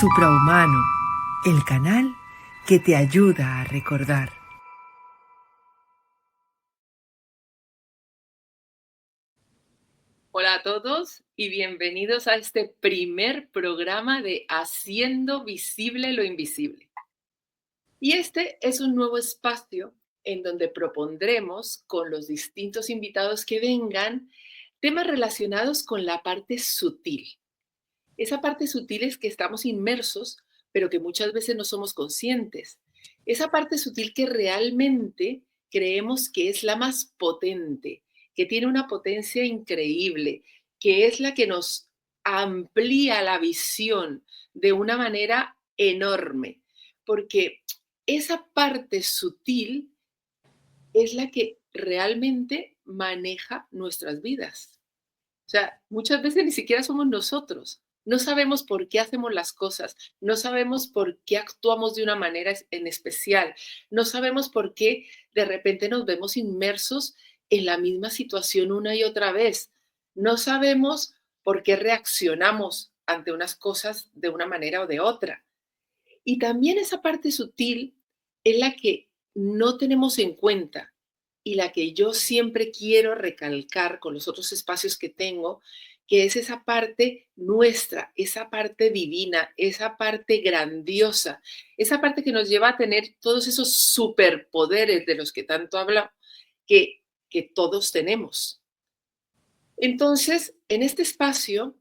Suprahumano, el canal que te ayuda a recordar. Hola a todos y bienvenidos a este primer programa de Haciendo Visible lo Invisible. Y este es un nuevo espacio en donde propondremos con los distintos invitados que vengan temas relacionados con la parte sutil. Esa parte sutil es que estamos inmersos, pero que muchas veces no somos conscientes. Esa parte sutil que realmente creemos que es la más potente, que tiene una potencia increíble, que es la que nos amplía la visión de una manera enorme, porque esa parte sutil es la que realmente maneja nuestras vidas. O sea, muchas veces ni siquiera somos nosotros. No sabemos por qué hacemos las cosas, no sabemos por qué actuamos de una manera en especial, no sabemos por qué de repente nos vemos inmersos en la misma situación una y otra vez. No sabemos por qué reaccionamos ante unas cosas de una manera o de otra. Y también esa parte sutil es la que no tenemos en cuenta y la que yo siempre quiero recalcar con los otros espacios que tengo, que es esa parte nuestra, esa parte divina, esa parte grandiosa, esa parte que nos lleva a tener todos esos superpoderes de los que tanto habla, que todos tenemos. Entonces, en este espacio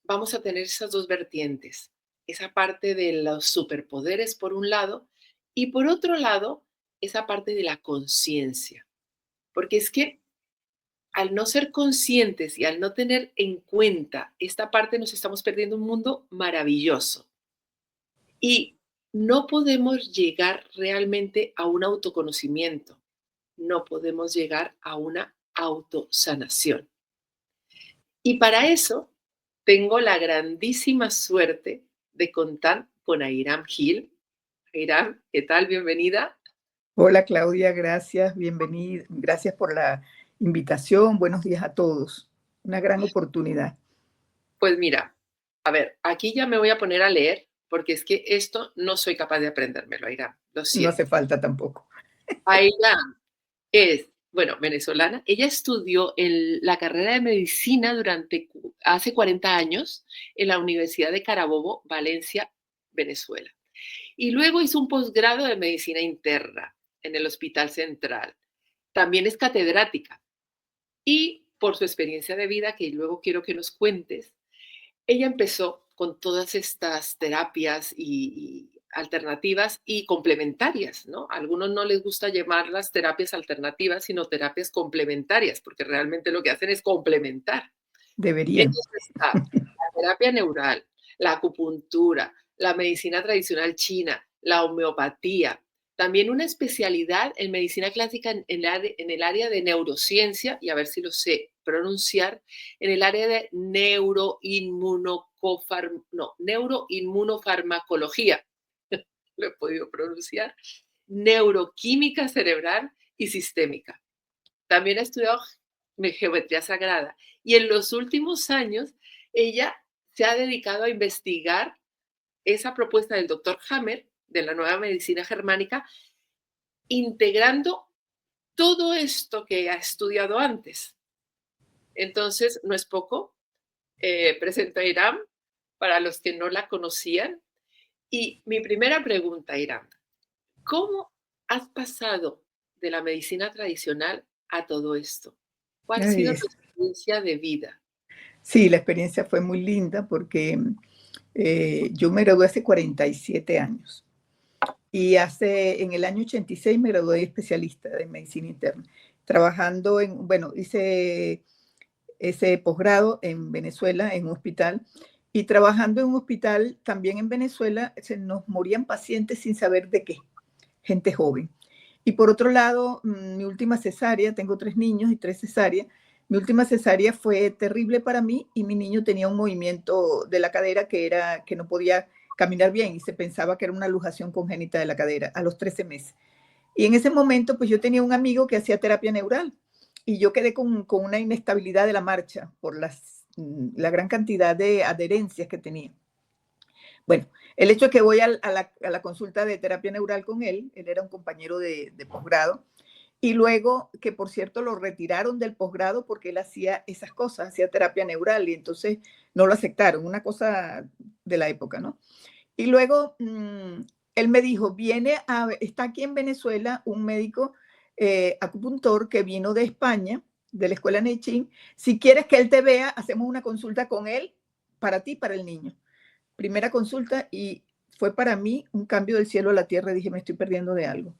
vamos a tener esas dos vertientes, esa parte de los superpoderes por un lado y por otro lado, esa parte de la conciencia. Porque es que al no ser conscientes y al no tener en cuenta esta parte, nos estamos perdiendo un mundo maravilloso. Y no podemos llegar realmente a un autoconocimiento, no podemos llegar a una autosanación. Y para eso tengo la grandísima suerte de contar con Airam Gil. Airam, ¿qué tal? Bienvenida. Hola Claudia, gracias, bienvenida, gracias por la invitación, buenos días a todos, una gran oportunidad. Pues mira, a ver, aquí ya me voy a poner a leer, porque es que esto no soy capaz de aprendérmelo, Airam, lo No siento. hace falta tampoco. Airam es, bueno, venezolana. Ella estudió la carrera de medicina hace 40 años en la Universidad de Carabobo, Valencia, Venezuela. Y luego hizo un posgrado de medicina interna en el Hospital Central. También es catedrática. Y por su experiencia de vida, que luego quiero que nos cuentes, ella empezó con todas estas terapias y alternativas y complementarias, ¿no? A algunos no les gusta llamarlas terapias alternativas, sino terapias complementarias, porque realmente lo que hacen es complementar. Y Deberían. entonces está la terapia neural, la acupuntura, la medicina tradicional china, la homeopatía, también una especialidad en medicina clásica en el área de neurociencia, y a ver si lo sé pronunciar, en el área de neuroinmunofarmacología, lo he podido pronunciar, neuroquímica cerebral y sistémica. También ha estudiado geometría sagrada. Y en los últimos años, ella se ha dedicado a investigar esa propuesta del doctor Hammer, de la nueva medicina germánica, integrando todo esto que ha estudiado antes. Entonces, no es poco. Presento a Iram para los que no la conocían. Y mi primera pregunta, Iram, ¿cómo has pasado de la medicina tradicional a todo esto? ¿Cuál ha Ay, sido tu experiencia de vida? sí, la experiencia fue muy linda porque yo me gradué hace 47 años y en el año 86 me gradué de especialista de medicina interna, trabajando bueno, hice ese posgrado en Venezuela, en un hospital, y trabajando en un hospital también en Venezuela, se nos morían pacientes sin saber de qué, gente joven. Y por otro lado, mi última cesárea, tengo 3 niños y 3 cesáreas, mi última cesárea fue terrible para mí y mi niño tenía un movimiento de la cadera que no podía caminar bien y se pensaba que era una luxación congénita de la cadera a los 13 meses. Y en ese momento, pues yo tenía un amigo que hacía terapia neural y yo quedé con una inestabilidad de la marcha por la gran cantidad de adherencias que tenía. Bueno, el hecho es que voy a la consulta de terapia neural con él era un compañero de posgrado, y luego que, por cierto, lo retiraron del posgrado porque él hacía esas cosas, hacía terapia neural, y entonces no lo aceptaron, una cosa de la época, ¿no? Y luego él me dijo, está aquí en Venezuela un médico acupuntor que vino de España, de la escuela Nechin. Si quieres que él te vea, hacemos una consulta con él para ti, para el niño. Primera consulta, y fue para mí un cambio del cielo a la tierra. Dije, me estoy perdiendo de algo.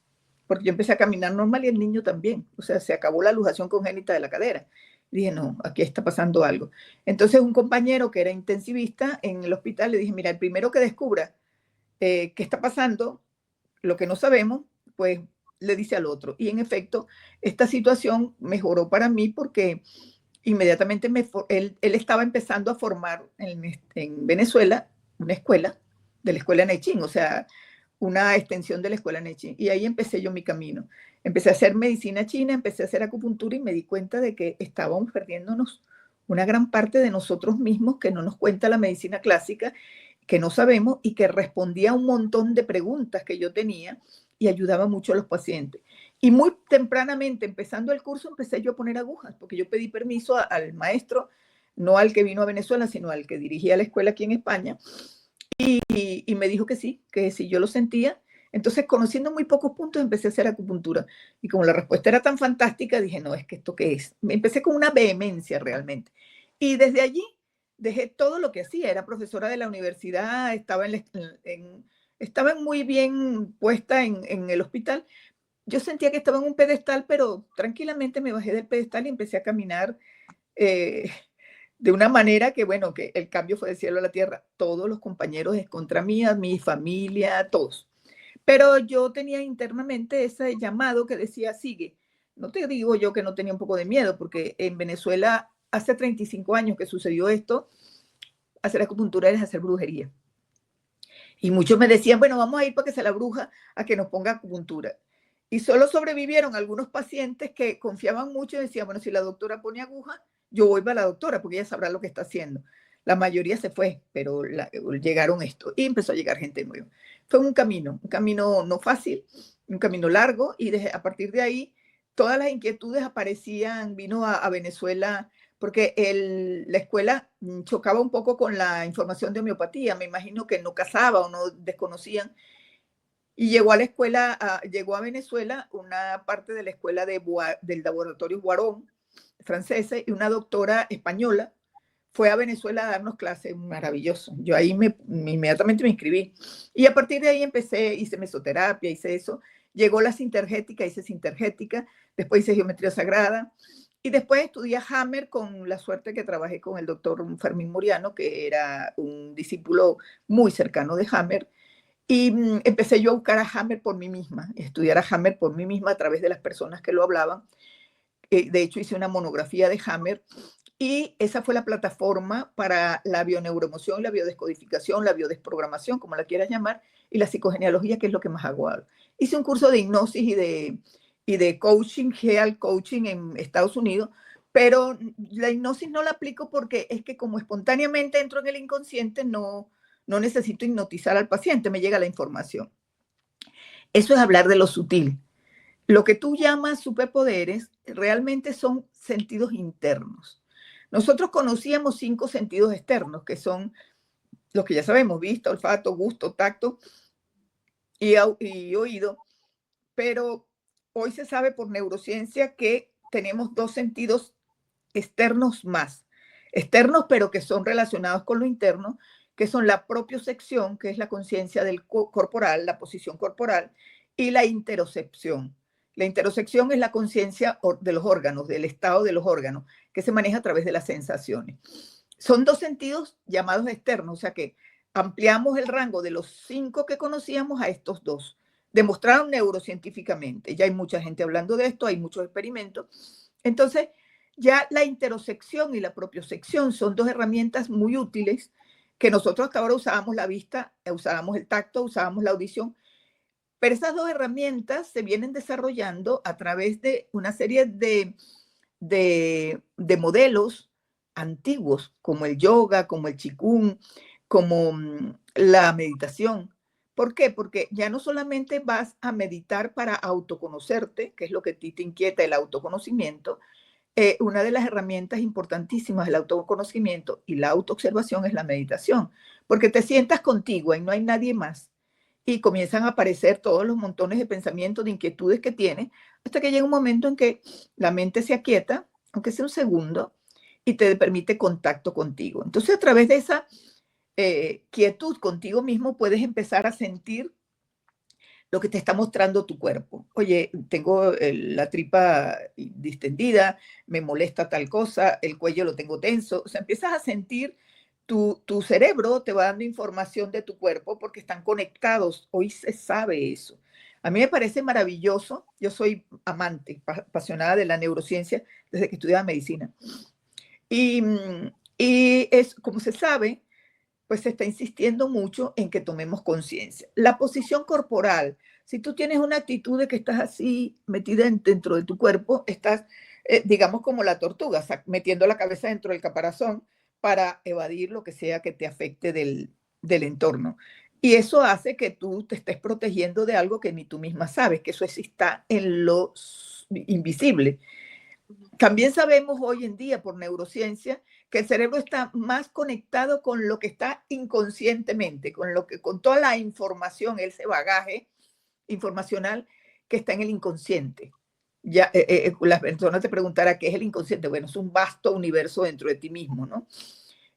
Porque yo empecé a caminar normal y el niño también. O sea, se acabó la luxación congénita de la cadera. Dije, no, aquí está pasando algo. Entonces un compañero que era intensivista en el hospital le dije, mira, el primero que descubra qué está pasando, lo que no sabemos, pues le dice al otro. Y en efecto, esta situación mejoró para mí porque inmediatamente él estaba empezando a formar en Venezuela una escuela, de la escuela Nechin, o sea, una extensión de la escuela Nechin. Y ahí empecé yo mi camino. Empecé a hacer medicina china, empecé a hacer acupuntura y me di cuenta de que estábamos perdiéndonos una gran parte de nosotros mismos que no nos cuenta la medicina clásica, que no sabemos y que respondía a un montón de preguntas que yo tenía y ayudaba mucho a los pacientes. Y muy tempranamente, empezando el curso, empecé yo a poner agujas, porque yo pedí permiso al maestro, no al que vino a Venezuela, sino al que dirigía la escuela aquí en España, y me dijo que sí, que si yo lo sentía. Entonces, conociendo muy pocos puntos, empecé a hacer acupuntura. Y como la respuesta era tan fantástica, dije, no, es que esto qué es. Empecé con una vehemencia realmente. Y desde allí dejé todo lo que hacía. Era profesora de la universidad, estaba muy bien puesta en el hospital. Yo sentía que estaba en un pedestal, pero tranquilamente me bajé del pedestal y empecé a caminar eh, de una manera que, bueno, que el cambio fue del cielo a la tierra. Todos los compañeros es contra mí, mi familia, todos. Pero yo tenía internamente ese llamado que decía, sigue. No te digo yo que no tenía un poco de miedo, porque en Venezuela hace 35 años que sucedió esto, hacer acupuntura es hacer brujería. Y muchos me decían, bueno, vamos a ir para que sea la bruja a que nos ponga acupuntura. Y solo sobrevivieron algunos pacientes que confiaban mucho y decían, bueno, si la doctora pone aguja, yo voy para la doctora porque ella sabrá lo que está haciendo. La mayoría se fue, pero llegaron esto y empezó a llegar gente nueva. Fue un camino no fácil, un camino largo, y a partir de ahí todas las inquietudes aparecían. Vino a Venezuela porque la escuela chocaba un poco con la información de homeopatía. Me imagino que no casaba o no desconocían. Y llegó a la escuela, llegó a Venezuela una parte de la escuela del laboratorio Guarón, francesa, y una doctora española fue a Venezuela a darnos clases. Maravilloso. Yo ahí inmediatamente me inscribí. Y a partir de ahí hice mesoterapia, hice eso. Llegó la sintergética, hice sintergética, después hice geometría sagrada. Y después estudié Hammer, con la suerte que trabajé con el doctor Fermín Muriano, que era un discípulo muy cercano de Hammer. Y empecé yo a buscar a Hammer por mí misma, estudiar a Hammer por mí misma a través de las personas que lo hablaban. De hecho, hice una monografía de Hammer, y esa fue la plataforma para la bioneuroemoción, la biodescodificación, la biodesprogramación, como la quieras llamar, y la psicogenealogía, que es lo que más hago ahora. Hice un curso de hipnosis y de coaching, Heal Coaching en Estados Unidos, pero la hipnosis no la aplico porque es que como espontáneamente entro en el inconsciente, no necesito hipnotizar al paciente, me llega la información. Eso es hablar de lo sutil. Lo que tú llamas superpoderes realmente son sentidos internos. Nosotros conocíamos 5 sentidos externos, que son los que ya sabemos: vista, olfato, gusto, tacto y oído, pero hoy se sabe por neurociencia que tenemos 2 sentidos externos más. Externos, pero que son relacionados con lo interno, que son la propiocepción, que es la conciencia del corporal, la posición corporal, y la interocepción. La interocepción es la conciencia de los órganos, del estado de los órganos, que se maneja a través de las sensaciones. Son 2 sentidos llamados externos, o sea que ampliamos el rango de los 5 que conocíamos a estos 2. Demostraron neurocientíficamente. Ya hay mucha gente hablando de esto, hay muchos experimentos. Entonces, ya la interocepción y la propiocepción son 2 herramientas muy útiles que nosotros hasta ahora usábamos la vista, usábamos el tacto, usábamos la audición, pero esas 2 herramientas se vienen desarrollando a través de una serie de modelos antiguos, como el yoga, como el qigong, como la meditación. ¿Por qué? Porque ya no solamente vas a meditar para autoconocerte, que es lo que a ti te inquieta, el autoconocimiento. Una de las herramientas importantísimas del autoconocimiento y la autoobservación es la meditación, porque te sientas contigo y no hay nadie más y comienzan a aparecer todos los montones de pensamientos, de inquietudes que tienes, hasta que llega un momento en que la mente se aquieta, aunque sea un segundo, y te permite contacto contigo. Entonces, a través de esa quietud contigo mismo, puedes empezar a sentir lo que te está mostrando tu cuerpo. Oye, tengo la tripa distendida, me molesta tal cosa, el cuello lo tengo tenso. O sea, empiezas a sentir tu cerebro te va dando información de tu cuerpo porque están conectados. Hoy se sabe eso. A mí me parece maravilloso. Yo soy amante, apasionada de la neurociencia desde que estudiaba medicina. Y, y es como se sabe, pues se está insistiendo mucho en que tomemos conciencia. La posición corporal, si tú tienes una actitud de que estás así metida dentro de tu cuerpo, estás, digamos, como la tortuga, metiendo la cabeza dentro del caparazón para evadir lo que sea que te afecte del entorno. Y eso hace que tú te estés protegiendo de algo que ni tú misma sabes, que eso está en lo invisible. También sabemos hoy en día por neurociencia que el cerebro está más conectado con lo que está inconscientemente, con toda la información, ese bagaje informacional que está en el inconsciente. Ya, la persona te preguntará qué es el inconsciente. Bueno, es un vasto universo dentro de ti mismo, ¿no?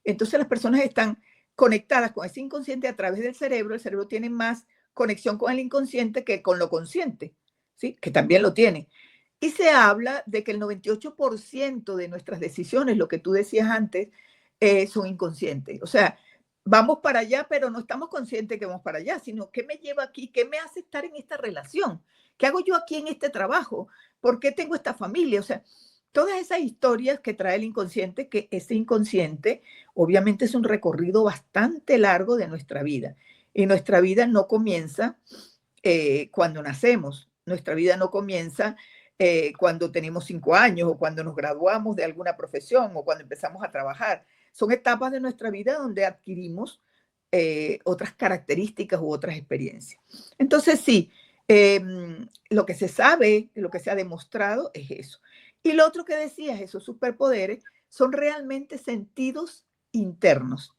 Entonces las personas están conectadas con ese inconsciente a través del cerebro. El cerebro tiene más conexión con el inconsciente que con lo consciente, ¿sí? Que también lo tiene. Y se habla de que el 98% de nuestras decisiones, lo que tú decías antes, son inconscientes. O sea, vamos para allá, pero no estamos conscientes que vamos para allá, sino qué me lleva aquí, qué me hace estar en esta relación, qué hago yo aquí en este trabajo, por qué tengo esta familia. O sea, todas esas historias que trae el inconsciente, que ese inconsciente obviamente es un recorrido bastante largo de nuestra vida. Y nuestra vida no comienza cuando nacemos, nuestra vida no comienza cuando tenemos 5 años o cuando nos graduamos de alguna profesión o cuando empezamos a trabajar. Son etapas de nuestra vida donde adquirimos otras características u otras experiencias. Entonces, sí, lo que se sabe, lo que se ha demostrado es eso. Y lo otro que decías, esos superpoderes, son realmente sentidos internos.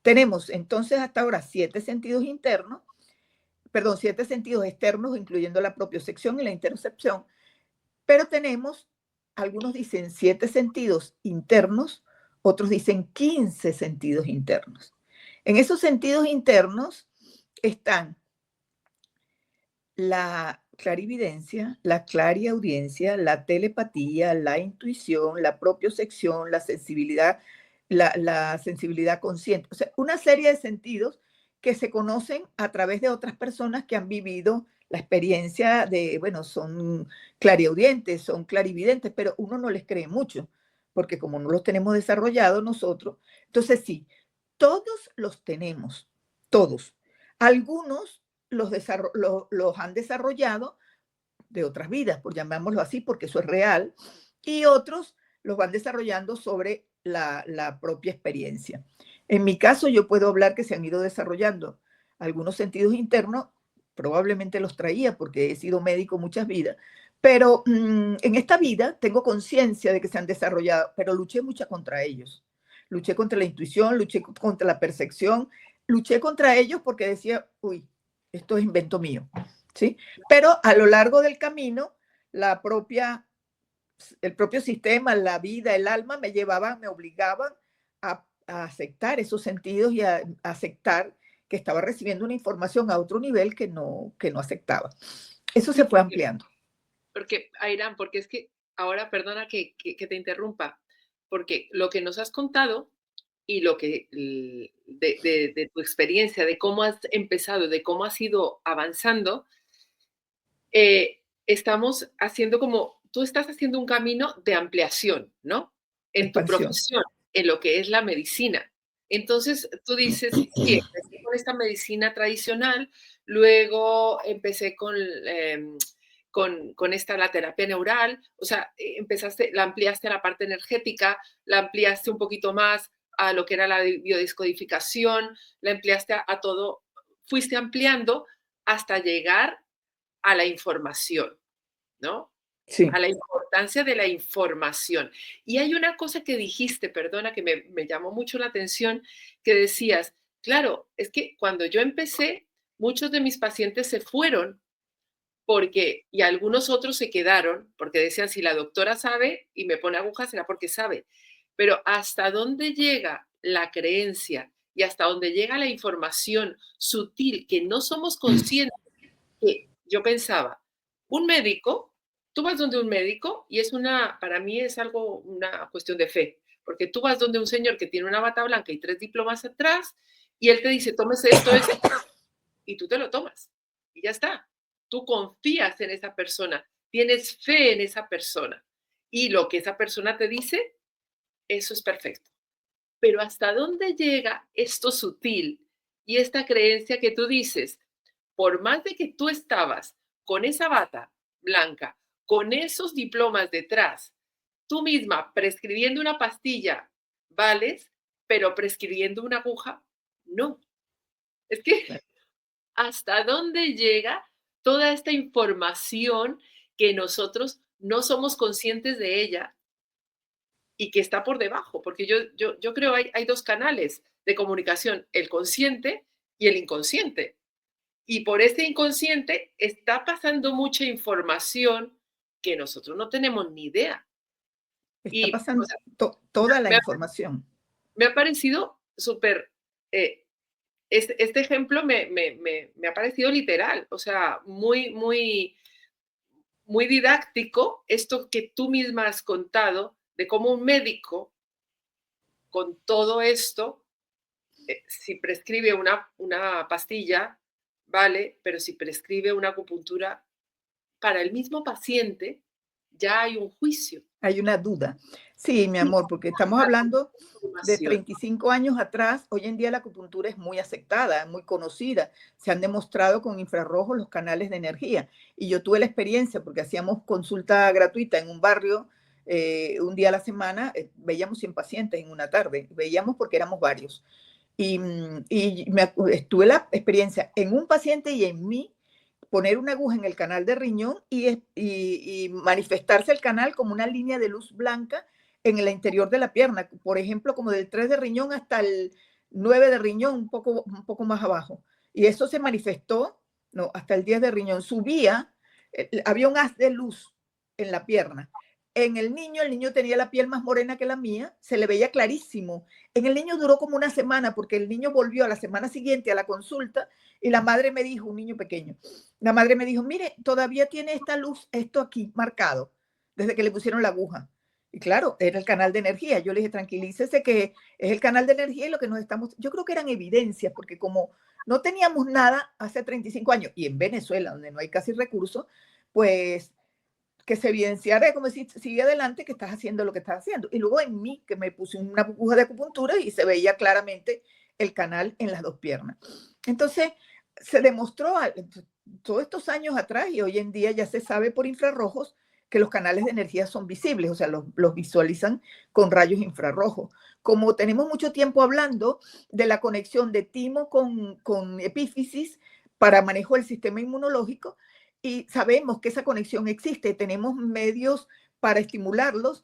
Tenemos entonces hasta ahora 7 sentidos internos, perdón, 7 sentidos externos, incluyendo la propiocepción y la interocepción, pero tenemos, algunos dicen 7 sentidos internos, otros dicen 15 sentidos internos. En esos sentidos internos están la clarividencia, la clariaudiencia, la telepatía, la intuición, la propiocepción, la sensibilidad consciente. O sea, una serie de sentidos que se conocen a través de otras personas que han vivido la experiencia de, bueno, son clariaudientes, son clarividentes, pero uno no les cree mucho, porque como no los tenemos desarrollados nosotros, entonces sí, todos los tenemos, todos. Algunos los han desarrollado de otras vidas, por llamémoslo así, porque eso es real, y otros los van desarrollando sobre la propia experiencia. En mi caso, yo puedo hablar que se han ido desarrollando algunos sentidos internos, probablemente los traía porque he sido médico muchas vidas, pero en esta vida tengo conciencia de que se han desarrollado, pero luché mucho contra ellos. Luché contra la intuición, luché contra la percepción, luché contra ellos porque decía, uy, esto es invento mío, ¿sí? Pero a lo largo del camino, el propio sistema, la vida, el alma me llevaban, me obligaban a aceptar esos sentidos y a aceptar que estaba recibiendo una información a otro nivel que no aceptaba. Eso se fue ampliando. Porque, Airán, porque es que ahora, perdona que te interrumpa, porque lo que nos has contado y lo que de tu experiencia, de cómo has empezado, de cómo has ido avanzando, estamos haciendo como, tú estás haciendo un camino de ampliación, ¿no? En tu Expansión. profesión, en lo que es la medicina. Entonces, tú dices, sí, empecé con esta medicina tradicional, luego empecé con esta, la terapia neural, o sea, empezaste, la ampliaste a la parte energética, la ampliaste un poquito más a lo que era la biodescodificación, la empleaste a todo, fuiste ampliando hasta llegar a la información, ¿no? Sí. A la importancia de la información. Y hay una cosa que dijiste, perdona, que me llamó mucho la atención, que decías, claro, es que cuando yo empecé, muchos de mis pacientes se fueron porque, y algunos otros se quedaron, porque decían, si la doctora sabe y me pone agujas, será porque sabe. Pero hasta dónde llega la creencia y hasta dónde llega la información sutil que no somos conscientes, que yo pensaba, un médico, tú vas donde un médico y para mí es algo, una cuestión de fe, porque tú vas donde un señor que tiene una bata blanca y 3 diplomas atrás y él te dice, tómese esto, y tú te lo tomas y ya está. Tú confías en esa persona, tienes fe en esa persona y lo que esa persona te dice, eso es perfecto. Pero ¿hasta dónde llega esto sutil y esta creencia que tú dices? Por más de que tú estabas con esa bata blanca, con esos diplomas detrás, tú misma prescribiendo una pastilla, vales, pero prescribiendo una aguja, no. Es que hasta dónde llega toda esta información que nosotros no somos conscientes de ella y que está por debajo, porque yo creo hay dos canales de comunicación, el consciente y el inconsciente. Y por ese inconsciente está pasando mucha información que nosotros no tenemos ni idea. Está Y o pasando sea, toda la me, ha, información. me ha parecido súper, este ejemplo me ha parecido literal, o sea, muy didáctico esto que tú misma has contado de cómo un médico con todo esto, si prescribe una pastilla, vale, pero si prescribe una acupuntura, para el mismo paciente ya hay un juicio. Hay una duda. Sí, mi Y amor, porque estamos la hablando de información. 35 años atrás. Hoy en día la acupuntura es muy aceptada, muy conocida. Se han demostrado con infrarrojos los canales de energía. Y yo tuve la experiencia porque hacíamos consulta gratuita en un barrio un día a la semana. Veíamos 100 pacientes en una tarde. Veíamos porque éramos varios. Tuve la experiencia en un paciente y en mí poner una aguja en el canal de riñón y manifestarse el canal como una línea de luz blanca en el interior de la pierna, por ejemplo, como del 3 de riñón hasta el 9 de riñón, un poco más abajo. Y eso se manifestó, no, hasta el 10 de riñón. Subía, había un haz de luz en la pierna. En el niño tenía la piel más morena que la mía, se le veía clarísimo. En el niño duró como una semana porque el niño volvió a la semana siguiente a la consulta y la madre me dijo, un niño pequeño, la madre me dijo, mire, todavía tiene esta luz, esto aquí marcado, desde que le pusieron la aguja. Y claro, era el canal de energía. Yo le dije, tranquilícese que es el canal de energía y lo que nos estamos... Yo creo que eran evidencias, porque como no teníamos nada hace 35 años, y en Venezuela, donde no hay casi recursos, pues que se evidenciara como si sigue adelante que estás haciendo lo que estás haciendo. Y luego en mí, que me puse una aguja de acupuntura y se veía claramente el canal en las dos piernas. Entonces, se demostró todos estos años atrás y hoy en día ya se sabe por infrarrojos que los canales de energía son visibles, o sea, los visualizan con rayos infrarrojos. Como tenemos mucho tiempo hablando de la conexión de timo con epífisis para manejo del sistema inmunológico, y sabemos que esa conexión existe, tenemos medios para estimularlos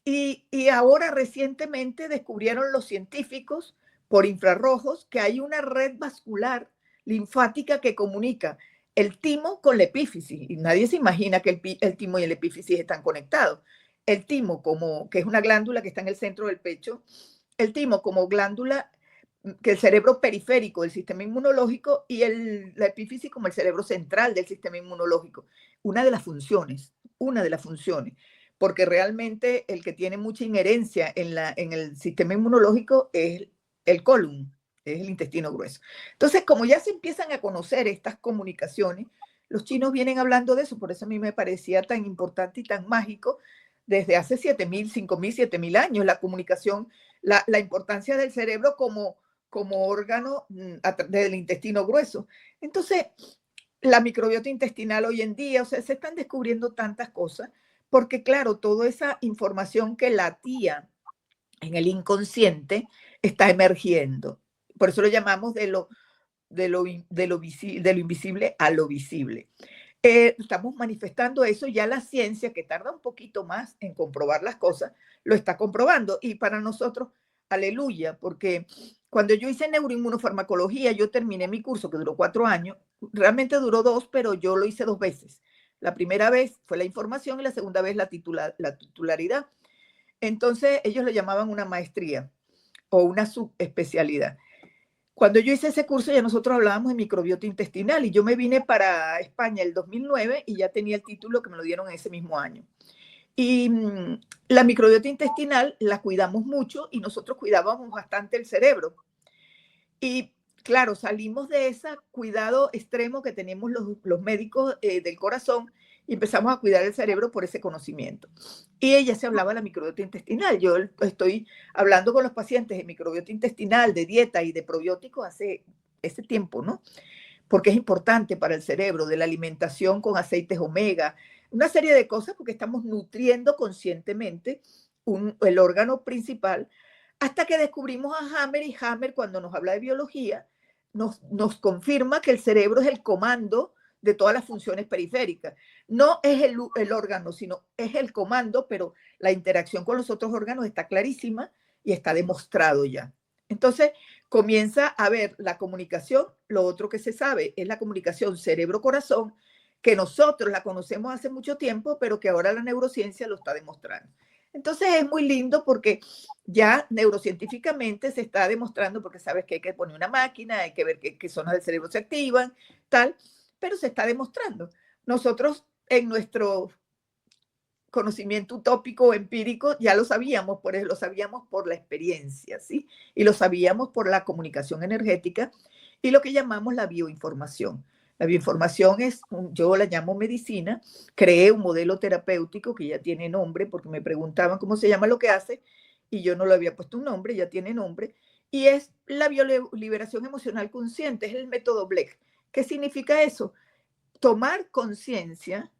y ahora recientemente descubrieron los científicos por infrarrojos que hay una red vascular linfática que comunica el timo con la epífisis y nadie se imagina que el timo y el epífisis están conectados. El timo, que es una glándula que está en el centro del pecho, el timo como glándula que el cerebro periférico del sistema inmunológico y la epífisis como el cerebro central del sistema inmunológico. Una de las funciones, porque realmente el que tiene mucha inherencia en el sistema inmunológico es el colon, es el intestino grueso. Entonces, como ya se empiezan a conocer estas comunicaciones, los chinos vienen hablando de eso, por eso a mí me parecía tan importante y tan mágico desde hace 7.000, 5.000, 7.000 años, la comunicación, la importancia del cerebro como órgano del intestino grueso. Entonces, la microbiota intestinal hoy en día, o sea, se están descubriendo tantas cosas, porque claro, toda esa información que latía en el inconsciente, está emergiendo. Por eso lo llamamos de lo invisible a lo visible. Estamos manifestando eso, ya la ciencia, que tarda un poquito más en comprobar las cosas, lo está comprobando. Y para nosotros, aleluya, porque cuando yo hice neuroinmunofarmacología, yo terminé mi curso, que duró 4 años, realmente duró 2, pero yo lo hice 2 veces. La primera vez fue la información y la segunda vez la titularidad. Entonces ellos lo llamaban una maestría o una subespecialidad. Cuando yo hice ese curso ya nosotros hablábamos de microbiota intestinal y yo me vine para España el 2009 y ya tenía el título que me lo dieron ese mismo año. Y la microbiota intestinal la cuidamos mucho y nosotros cuidábamos bastante el cerebro. Y claro, salimos de ese cuidado extremo que tenemos los médicos del corazón y empezamos a cuidar el cerebro por ese conocimiento. Y ella se hablaba de la microbiota intestinal. Yo estoy hablando con los pacientes de microbiota intestinal, de dieta y de probióticos hace ese tiempo, ¿no? Porque es importante para el cerebro, de la alimentación con aceites omega, una serie de cosas porque estamos nutriendo conscientemente el órgano principal, hasta que descubrimos a Hammer, y Hammer, cuando nos habla de biología, nos confirma que el cerebro es el comando de todas las funciones periféricas. No es el órgano, sino es el comando, pero la interacción con los otros órganos está clarísima y está demostrado ya. Entonces, comienza a ver la comunicación. Lo otro que se sabe es la comunicación cerebro-corazón, que nosotros la conocemos hace mucho tiempo, pero que ahora la neurociencia lo está demostrando. Entonces es muy lindo porque ya neurocientíficamente se está demostrando, porque sabes que hay que poner una máquina, hay que ver qué zonas del cerebro se activan, tal, pero se está demostrando. Nosotros en nuestro conocimiento utópico o empírico ya lo sabíamos, por eso lo sabíamos por la experiencia, ¿sí? Y lo sabíamos por la comunicación energética y lo que llamamos la bioinformación. La bioinformación es, yo la llamo medicina, creé un modelo terapéutico que ya tiene nombre, porque me preguntaban cómo se llama lo que hace, y yo no le había puesto un nombre, ya tiene nombre, y es la bioliberación emocional consciente, es el método Bleck. ¿Qué significa eso? Tomar conciencia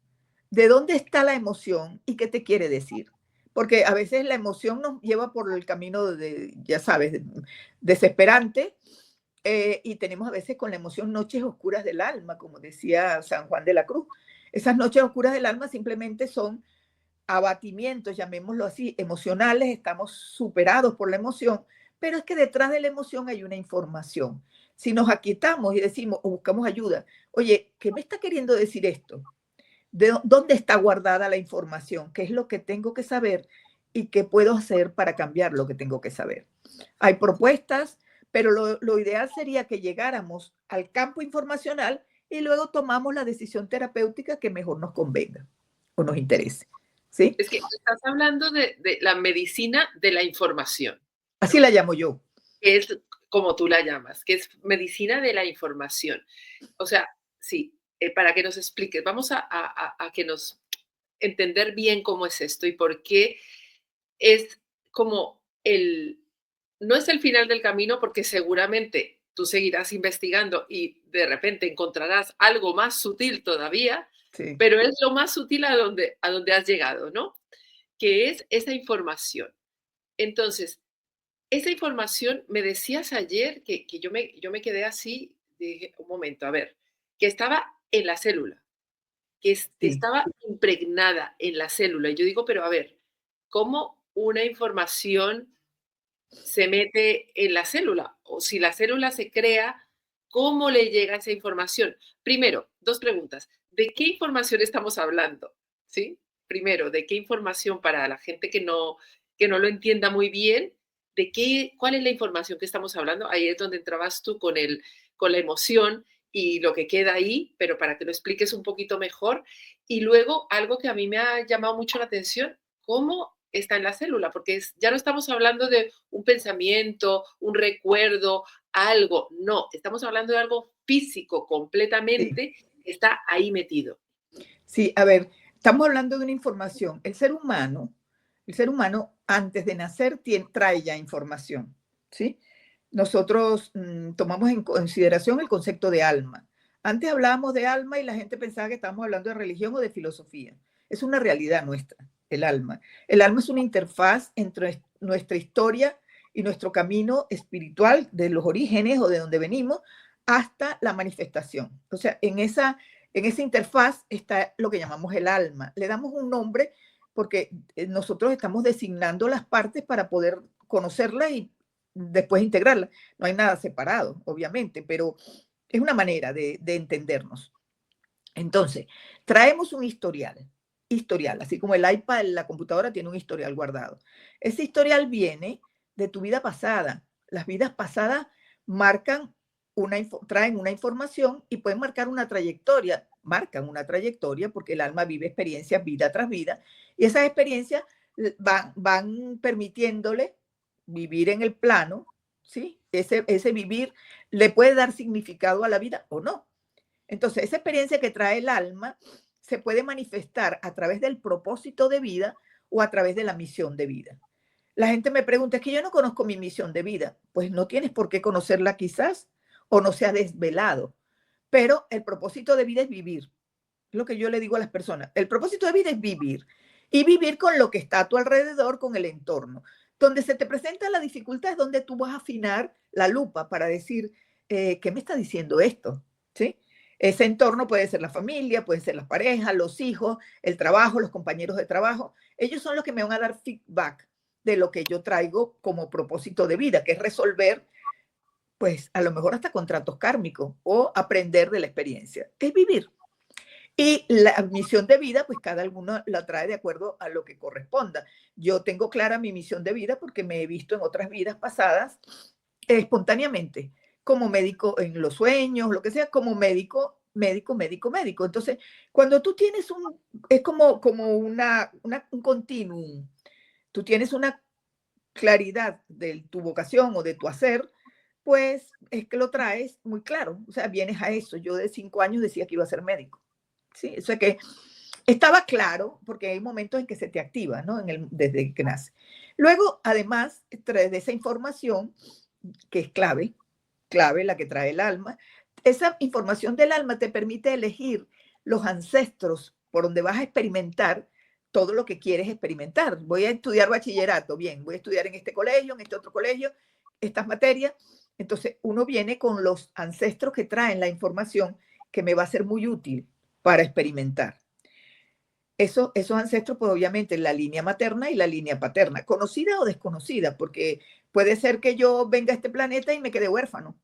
de dónde está la emoción y qué te quiere decir. Porque a veces la emoción nos lleva por el camino de, ya sabes, desesperante, y tenemos a veces con la emoción noches oscuras del alma, como decía San Juan de la Cruz. Esas noches oscuras del alma simplemente son abatimientos, llamémoslo así, emocionales, estamos superados por la emoción, pero es que detrás de la emoción hay una información. Si nos aquietamos y decimos o buscamos ayuda, oye, ¿qué me está queriendo decir esto? ¿De dónde está guardada la información? ¿Qué es lo que tengo que saber? ¿Y qué puedo hacer para cambiar lo que tengo que saber? Hay propuestas, pero lo ideal sería que llegáramos al campo informacional y luego tomamos la decisión terapéutica que mejor nos convenga o nos interese. ¿Sí? Es que estás hablando de la medicina de la información. Así la llamo yo. Que es como tú la llamas, que es medicina de la información. O sea, sí, para que nos expliques, vamos a que nos entender bien cómo es esto y por qué es como no es el final del camino, porque seguramente tú seguirás investigando y de repente encontrarás algo más sutil todavía, Sí. pero es lo más sutil a donde has llegado, ¿no? Que es esa información. Entonces, esa información, me decías ayer que yo me quedé así, dije, un momento, a ver, que estaba en la célula, que Sí. estaba impregnada en la célula. Y yo digo, pero a ver, ¿cómo una información se mete en la célula? O si la célula se crea, ¿cómo le llega esa información? Primero, 2 preguntas. ¿De qué información estamos hablando? ¿Sí? Primero, ¿de qué información para la gente que no lo entienda muy bien? ¿Cuál es la información que estamos hablando? Ahí es donde entrabas tú con la emoción y lo que queda ahí, pero para que lo expliques un poquito mejor. Y luego, algo que a mí me ha llamado mucho la atención, ¿cómo está en la célula? Porque ya no estamos hablando de un pensamiento, un recuerdo, algo. No, estamos hablando de algo físico completamente que está ahí metido. Sí, a ver, estamos hablando de una información. El ser humano antes de nacer trae ya información, ¿sí? Nosotros tomamos en consideración el concepto de alma. Antes hablábamos de alma y la gente pensaba que estábamos hablando de religión o de filosofía. Es una realidad nuestra, el alma. El alma es una interfaz entre nuestra historia y nuestro camino espiritual de los orígenes o de donde venimos hasta la manifestación. O sea, en esa interfaz está lo que llamamos el alma. Le damos un nombre porque nosotros estamos designando las partes para poder conocerla y después integrarla. No hay nada separado, obviamente, pero es una manera de entendernos. Entonces, traemos un historial, así como el iPad, la computadora tiene un historial guardado. Ese historial viene de tu vida pasada. Las vidas pasadas traen una información y pueden marcan una trayectoria porque el alma vive experiencias vida tras vida y esas experiencias van permitiéndole vivir en el plano, ¿sí? Ese vivir le puede dar significado a la vida o no. Entonces, esa experiencia que trae el alma se puede manifestar a través del propósito de vida o a través de la misión de vida. La gente me pregunta, es que yo no conozco mi misión de vida. Pues no tienes por qué conocerla quizás o no se ha desvelado. Pero el propósito de vida es vivir. Es lo que yo le digo a las personas. El propósito de vida es vivir. Y vivir con lo que está a tu alrededor, con el entorno. Donde se te presenta la dificultad es donde tú vas a afinar la lupa para decir, ¿qué me está diciendo esto? ¿Sí? Ese entorno puede ser la familia, puede ser las parejas, los hijos, el trabajo, los compañeros de trabajo. Ellos son los que me van a dar feedback de lo que yo traigo como propósito de vida, que es resolver, pues a lo mejor hasta contratos kármicos o aprender de la experiencia. Es vivir. Y la misión de vida, pues cada uno la trae de acuerdo a lo que corresponda. Yo tengo clara mi misión de vida porque me he visto en otras vidas pasadas espontáneamente, como médico en los sueños, lo que sea, como médico. Entonces, cuando tú tienes es como un continuum, tú tienes una claridad de tu vocación o de tu hacer, pues es que lo traes muy claro. O sea, vienes a eso. Yo de 5 años decía que iba a ser médico. Sí, eso es que estaba claro porque hay momentos en que se te activa, ¿no? Desde que nace. Luego, además, de esa información, que es clave la que trae el alma, esa información del alma te permite elegir los ancestros por donde vas a experimentar todo lo que quieres experimentar. Voy a estudiar bachillerato, bien, voy a estudiar en este colegio, en este otro colegio, estas materias. Entonces, uno viene con los ancestros que traen la información que me va a ser muy útil para experimentar. Esos ancestros, pues obviamente la línea materna y la línea paterna, conocida o desconocida, porque puede ser que yo venga a este planeta y me quede huérfano.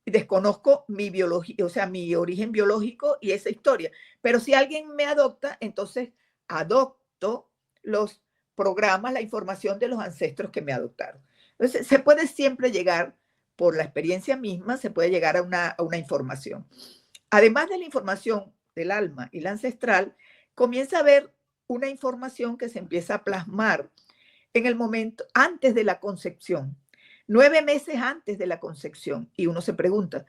Desconozco mi biología, o sea, mi origen biológico y esa historia. Pero si alguien me adopta, entonces adopto los programas, la información de los ancestros que me adoptaron. Entonces, se puede siempre llegar, por la experiencia misma, se puede llegar a una información. Además de la información del alma y la ancestral, comienza a haber una información que se empieza a plasmar en el momento antes de la concepción, 9 meses antes de la concepción. Y uno se pregunta,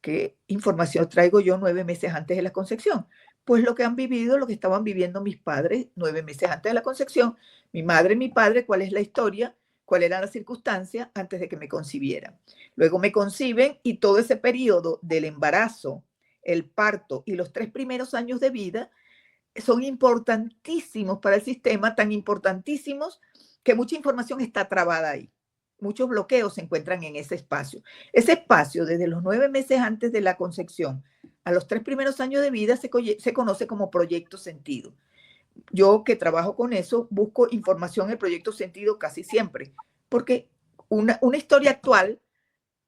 ¿qué información traigo yo 9 meses antes de la concepción? Pues lo que han vivido, lo que estaban viviendo mis padres 9 meses antes de la concepción, mi madre y mi padre, cuál es la historia, cuál eran las circunstancias antes de que me concibieran. Luego me conciben y todo ese periodo del embarazo, el parto y los 3 primeros años de vida son importantísimos para el sistema, tan importantísimos que mucha información está trabada ahí. Muchos bloqueos se encuentran en ese espacio. Ese espacio, desde los 9 meses antes de la concepción a los 3 primeros años de vida, se conoce como proyecto sentido. Yo que trabajo con eso, busco información en el proyecto sentido casi siempre, porque una historia actual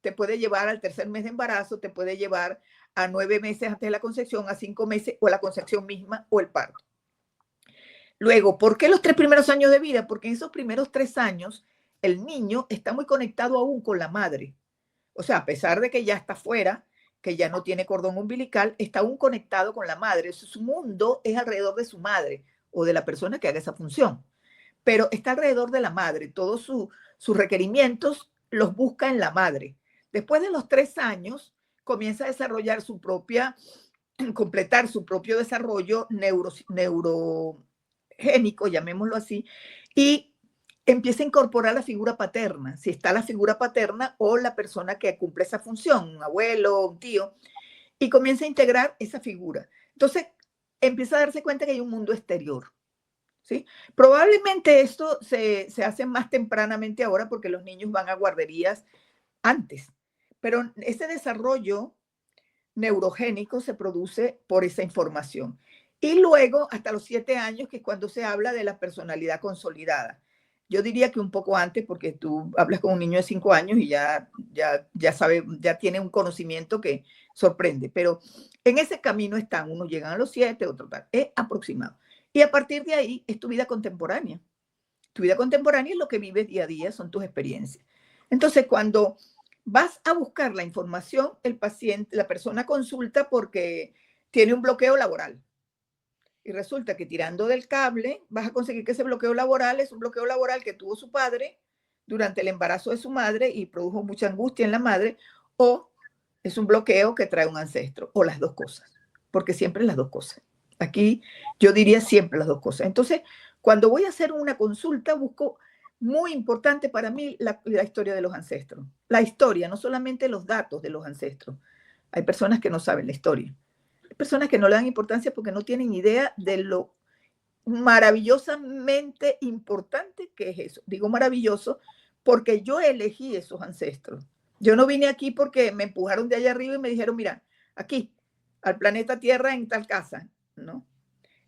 te puede llevar al 3er mes de embarazo, te puede llevar a 9 meses antes de la concepción, a 5 meses, o la concepción misma, o el parto. Luego, ¿por qué los 3 primeros años de vida? Porque en esos primeros 3 años, el niño está muy conectado aún con la madre. O sea, a pesar de que ya está fuera, que ya no tiene cordón umbilical, está aún conectado con la madre. Su mundo es alrededor de su madre o de la persona que haga esa función. Pero está alrededor de la madre. Todos sus requerimientos los busca en la madre. Después de los 3 años, comienza a desarrollar completar su propio desarrollo neurogénico, llamémoslo así, y empieza a incorporar la figura paterna, si está la figura paterna o la persona que cumple esa función, un abuelo, un tío, y comienza a integrar esa figura. Entonces, empieza a darse cuenta que hay un mundo exterior. ¿sí? Probablemente esto se hace más tempranamente ahora porque los niños van a guarderías antes, pero ese desarrollo neurogénico se produce por esa información. Y luego, hasta los 7 años, que es cuando se habla de la personalidad consolidada. Yo diría que un poco antes, porque tú hablas con un niño de 5 años y ya sabe, ya tiene un conocimiento que sorprende. Pero en ese camino están, unos llegan a los 7, otros tal. Es aproximado. Y a partir de ahí es tu vida contemporánea. Tu vida contemporánea es lo que vives día a día, son tus experiencias. Entonces, cuando vas a buscar la información, el paciente, la persona consulta porque tiene un bloqueo laboral. Y resulta que tirando del cable vas a conseguir que ese bloqueo laboral es un bloqueo laboral que tuvo su padre durante el embarazo de su madre y produjo mucha angustia en la madre, o es un bloqueo que trae un ancestro, o las dos cosas, porque siempre las dos cosas. Aquí yo diría siempre las dos cosas. Entonces, cuando voy a hacer una consulta, busco, muy importante para mí, la historia de los ancestros. La historia, no solamente los datos de los ancestros. Hay personas que no saben la historia. Hay personas que no le dan importancia porque no tienen idea de lo maravillosamente importante que es eso. Digo maravilloso porque yo elegí esos ancestros. Yo no vine aquí porque me empujaron de allá arriba y me dijeron, mira, aquí, al planeta Tierra, en tal casa, ¿no?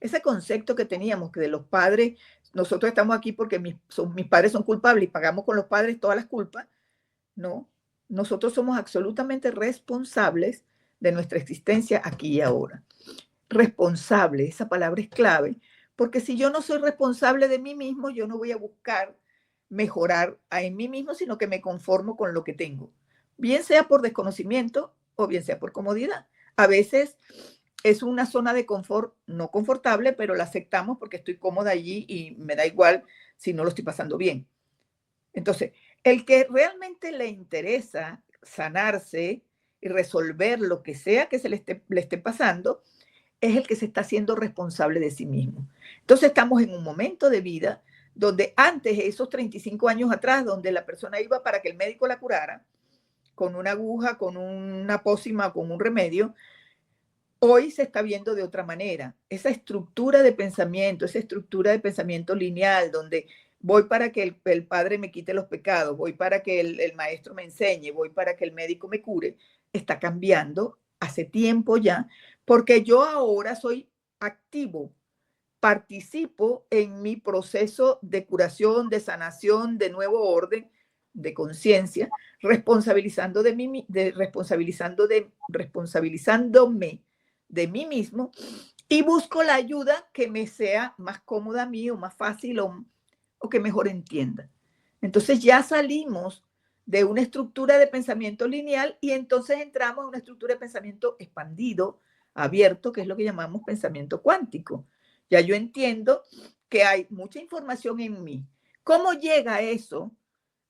Ese concepto que teníamos que de los padres, nosotros estamos aquí porque mis padres son culpables y pagamos con los padres todas las culpas, no. Nosotros somos absolutamente responsables de nuestra existencia aquí y ahora. Responsable, esa palabra es clave, porque si yo no soy responsable de mí mismo, yo no voy a buscar mejorar en mí mismo, sino que me conformo con lo que tengo, bien sea por desconocimiento o bien sea por comodidad. A veces es una zona de confort no confortable, pero la aceptamos porque estoy cómoda allí y me da igual si no lo estoy pasando bien. Entonces, el que realmente le interesa sanarse y resolver lo que sea que le esté pasando, es el que se está haciendo responsable de sí mismo. Entonces estamos en un momento de vida donde antes, esos 35 años atrás, donde la persona iba para que el médico la curara, con una aguja, con una pócima, con un remedio, hoy se está viendo de otra manera. Esa estructura de pensamiento lineal, donde voy para que el padre me quite los pecados, voy para que el maestro me enseñe, voy para que el médico me cure, está cambiando hace tiempo ya, porque yo ahora soy activo, participo en mi proceso de curación, de sanación, de nuevo orden, de conciencia, responsabilizándome de mí mismo, y busco la ayuda que me sea más cómoda a mí o más fácil o que mejor entienda. Entonces ya salimos de una estructura de pensamiento lineal y entonces entramos en una estructura de pensamiento expandido, abierto, que es lo que llamamos pensamiento cuántico. Ya yo entiendo que hay mucha información en mí. ¿Cómo llega eso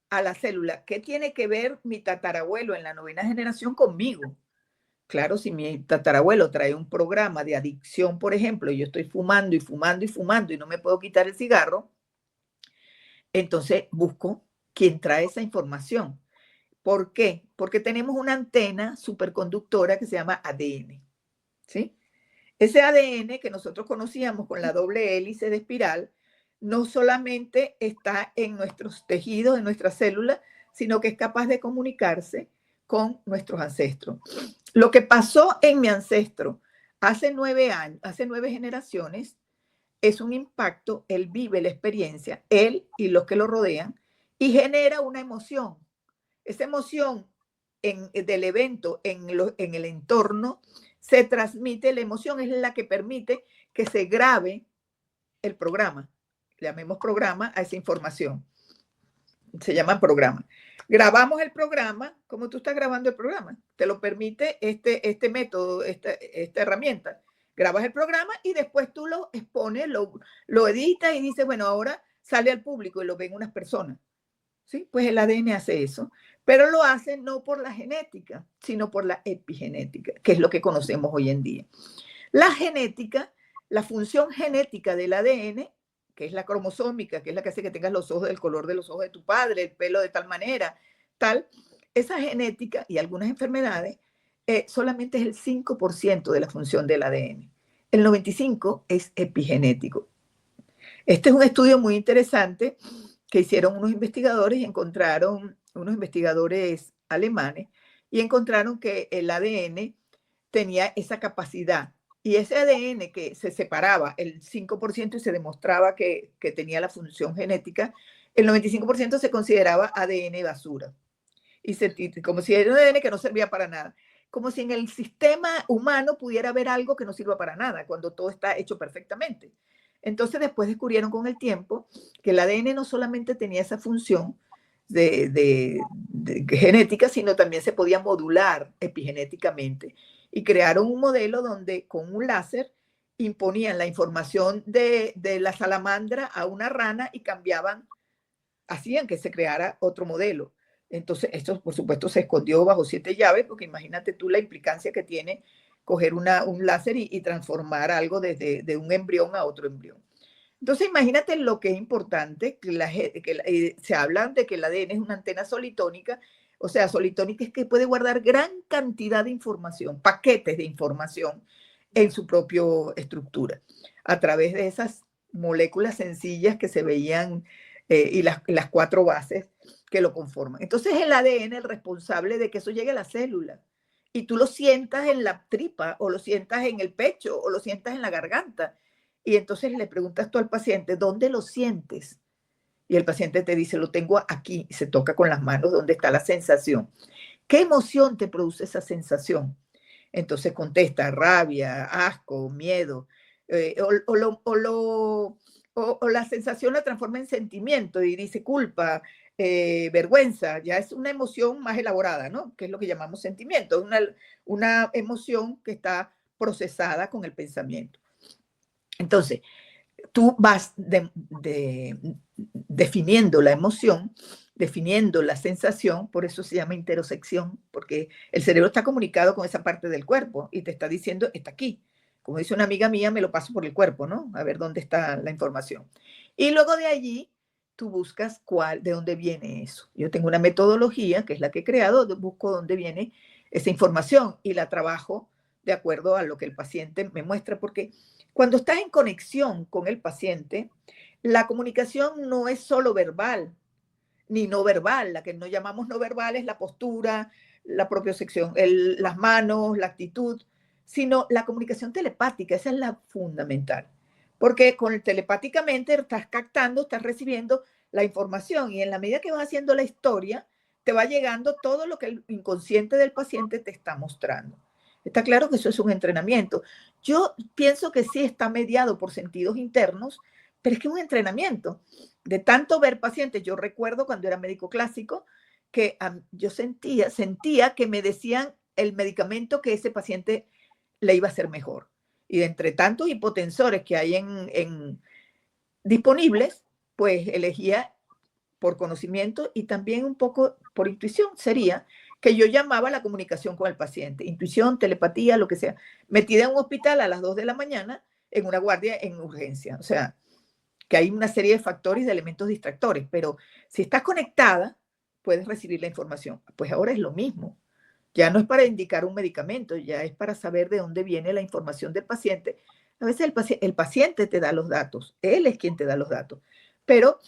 a la célula? ¿Qué tiene que ver mi tatarabuelo en la 9ª generación conmigo? Claro, si mi tatarabuelo trae un programa de adicción, por ejemplo, y yo estoy fumando y fumando y fumando y no me puedo quitar el cigarro, entonces busco quién trae esa información. ¿Por qué? Porque tenemos una antena superconductora que se llama ADN, ¿sí? Ese ADN que nosotros conocíamos con la doble hélice de espiral, no solamente está en nuestros tejidos, en nuestras células, sino que es capaz de comunicarse con nuestros ancestros. Lo que pasó en mi ancestro hace 9 años, hace 9 generaciones, es un impacto. Él vive la experiencia, él y los que lo rodean, y genera una emoción. Esa emoción del evento en el entorno se transmite, la emoción es la que permite que se grabe el programa. Llamemos programa a esa información. Se llama programa. Grabamos el programa como tú estás grabando el programa. Te lo permite este método, esta herramienta. Grabas el programa y después tú lo expones, lo editas y dices, bueno, ahora sale al público y lo ven unas personas. ¿Sí? Pues el ADN hace eso, pero lo hace no por la genética, sino por la epigenética, que es lo que conocemos hoy en día. La genética, la función genética del ADN, que es la cromosómica, que es la que hace que tengas los ojos del color de los ojos de tu padre, el pelo de tal manera, tal, esa genética y algunas enfermedades solamente es el 5% de la función del ADN. El 95% es epigenético. Este es un estudio muy interesante que hicieron unos investigadores y encontraron, unos investigadores alemanes, y encontraron que el ADN tenía esa capacidad. Y ese ADN que se separaba el 5% y se demostraba que tenía la función genética, el 95% se consideraba ADN basura. Como si era un ADN que no servía para nada. Como si en el sistema humano pudiera haber algo que no sirva para nada, cuando todo está hecho perfectamente. Entonces después descubrieron con el tiempo que el ADN no solamente tenía esa función de genética, sino también se podía modular epigenéticamente. Y crearon un modelo donde con un láser imponían la información de la salamandra a una rana y cambiaban, hacían que se creara otro modelo. Entonces, esto por supuesto se escondió bajo 7 llaves, porque imagínate tú la implicancia que tiene coger un láser y transformar algo de un embrión a otro embrión. Entonces, imagínate lo que es importante, se habla de que el ADN es una antena solitónica, o sea, solitónica es que puede guardar gran cantidad de información, paquetes de información en su propia estructura, a través de esas moléculas sencillas que se veían y las 4 bases que lo conforman. Entonces, el ADN es el responsable de que eso llegue a la célula y tú lo sientas en la tripa o lo sientas en el pecho o lo sientas en la garganta. Y entonces le preguntas tú al paciente, ¿dónde lo sientes? Y el paciente te dice, lo tengo aquí, y se toca con las manos donde está la sensación. ¿Qué emoción te produce esa sensación? Entonces contesta rabia, asco, miedo, o la sensación la transforma en sentimiento y dice culpa, vergüenza, ya es una emoción más elaborada, ¿no? Que es lo que llamamos sentimiento, una emoción que está procesada con el pensamiento. Entonces, tú vas definiendo la emoción, definiendo la sensación, por eso se llama interocepción, porque el cerebro está comunicado con esa parte del cuerpo y te está diciendo, está aquí. Como dice una amiga mía, me lo paso por el cuerpo, ¿no? A ver dónde está la información. Y luego de allí, tú buscas de dónde viene eso. Yo tengo una metodología, que es la que he creado, busco dónde viene esa información y la trabajo de acuerdo a lo que el paciente me muestra, porque cuando estás en conexión con el paciente, la comunicación no es solo verbal ni no verbal. La que no llamamos no verbal es la postura, la propiocepción, las manos, la actitud, sino la comunicación telepática. Esa es la fundamental. Porque telepáticamente estás captando, estás recibiendo la información y en la medida que vas haciendo la historia, te va llegando todo lo que el inconsciente del paciente te está mostrando. Está claro que eso es un entrenamiento. Yo pienso que sí está mediado por sentidos internos, pero es que es un entrenamiento. De tanto ver pacientes, yo recuerdo cuando era médico clásico, que yo sentía que me decían el medicamento que ese paciente le iba a hacer mejor. Y de entre tantos hipotensores que hay disponibles, pues elegía por conocimiento y también un poco por intuición, sería que yo llamaba la comunicación con el paciente, intuición, telepatía, lo que sea, metida en un hospital a las 2 de la mañana en una guardia en urgencia. O sea, que hay una serie de factores y de elementos distractores, pero si estás conectada, puedes recibir la información. Pues ahora es lo mismo. Ya no es para indicar un medicamento, ya es para saber de dónde viene la información del paciente. A veces el paciente te da los datos, él es quien te da los datos, pero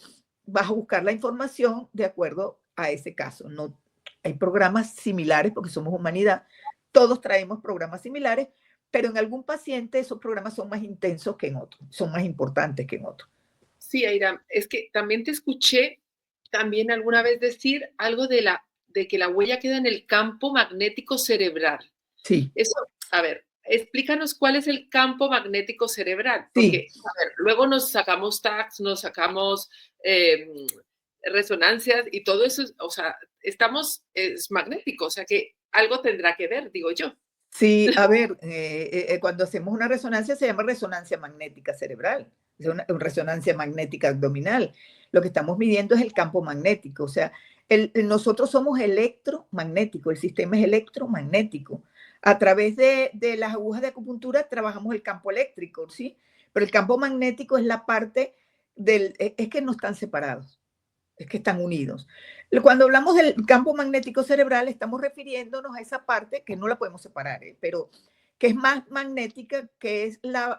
vas a buscar la información de acuerdo a ese caso. No, hay programas similares porque somos humanidad, todos traemos programas similares, pero en algún paciente esos programas son más intensos que en otros, son más importantes que en otros. Sí, Airam, es que también te escuché también alguna vez decir algo de que la huella queda en el campo magnético cerebral. Sí. Eso, a ver, explícanos cuál es el campo magnético cerebral, Sí. porque a ver, luego nos sacamos tags, nos sacamos resonancias y todo eso, o sea, es magnético, o sea que algo tendrá que ver, digo yo. Sí, a ver, cuando hacemos una resonancia se llama resonancia magnética cerebral, es una resonancia magnética abdominal. Lo que estamos midiendo es el campo magnético, o sea, nosotros somos electromagnéticos, el sistema es electromagnético. A través de las agujas de acupuntura trabajamos el campo eléctrico, ¿sí? Pero el campo magnético es la parte es que no están separados, es que están unidos. Cuando hablamos del campo magnético cerebral, estamos refiriéndonos a esa parte que no la podemos separar, pero que es más magnética, que es la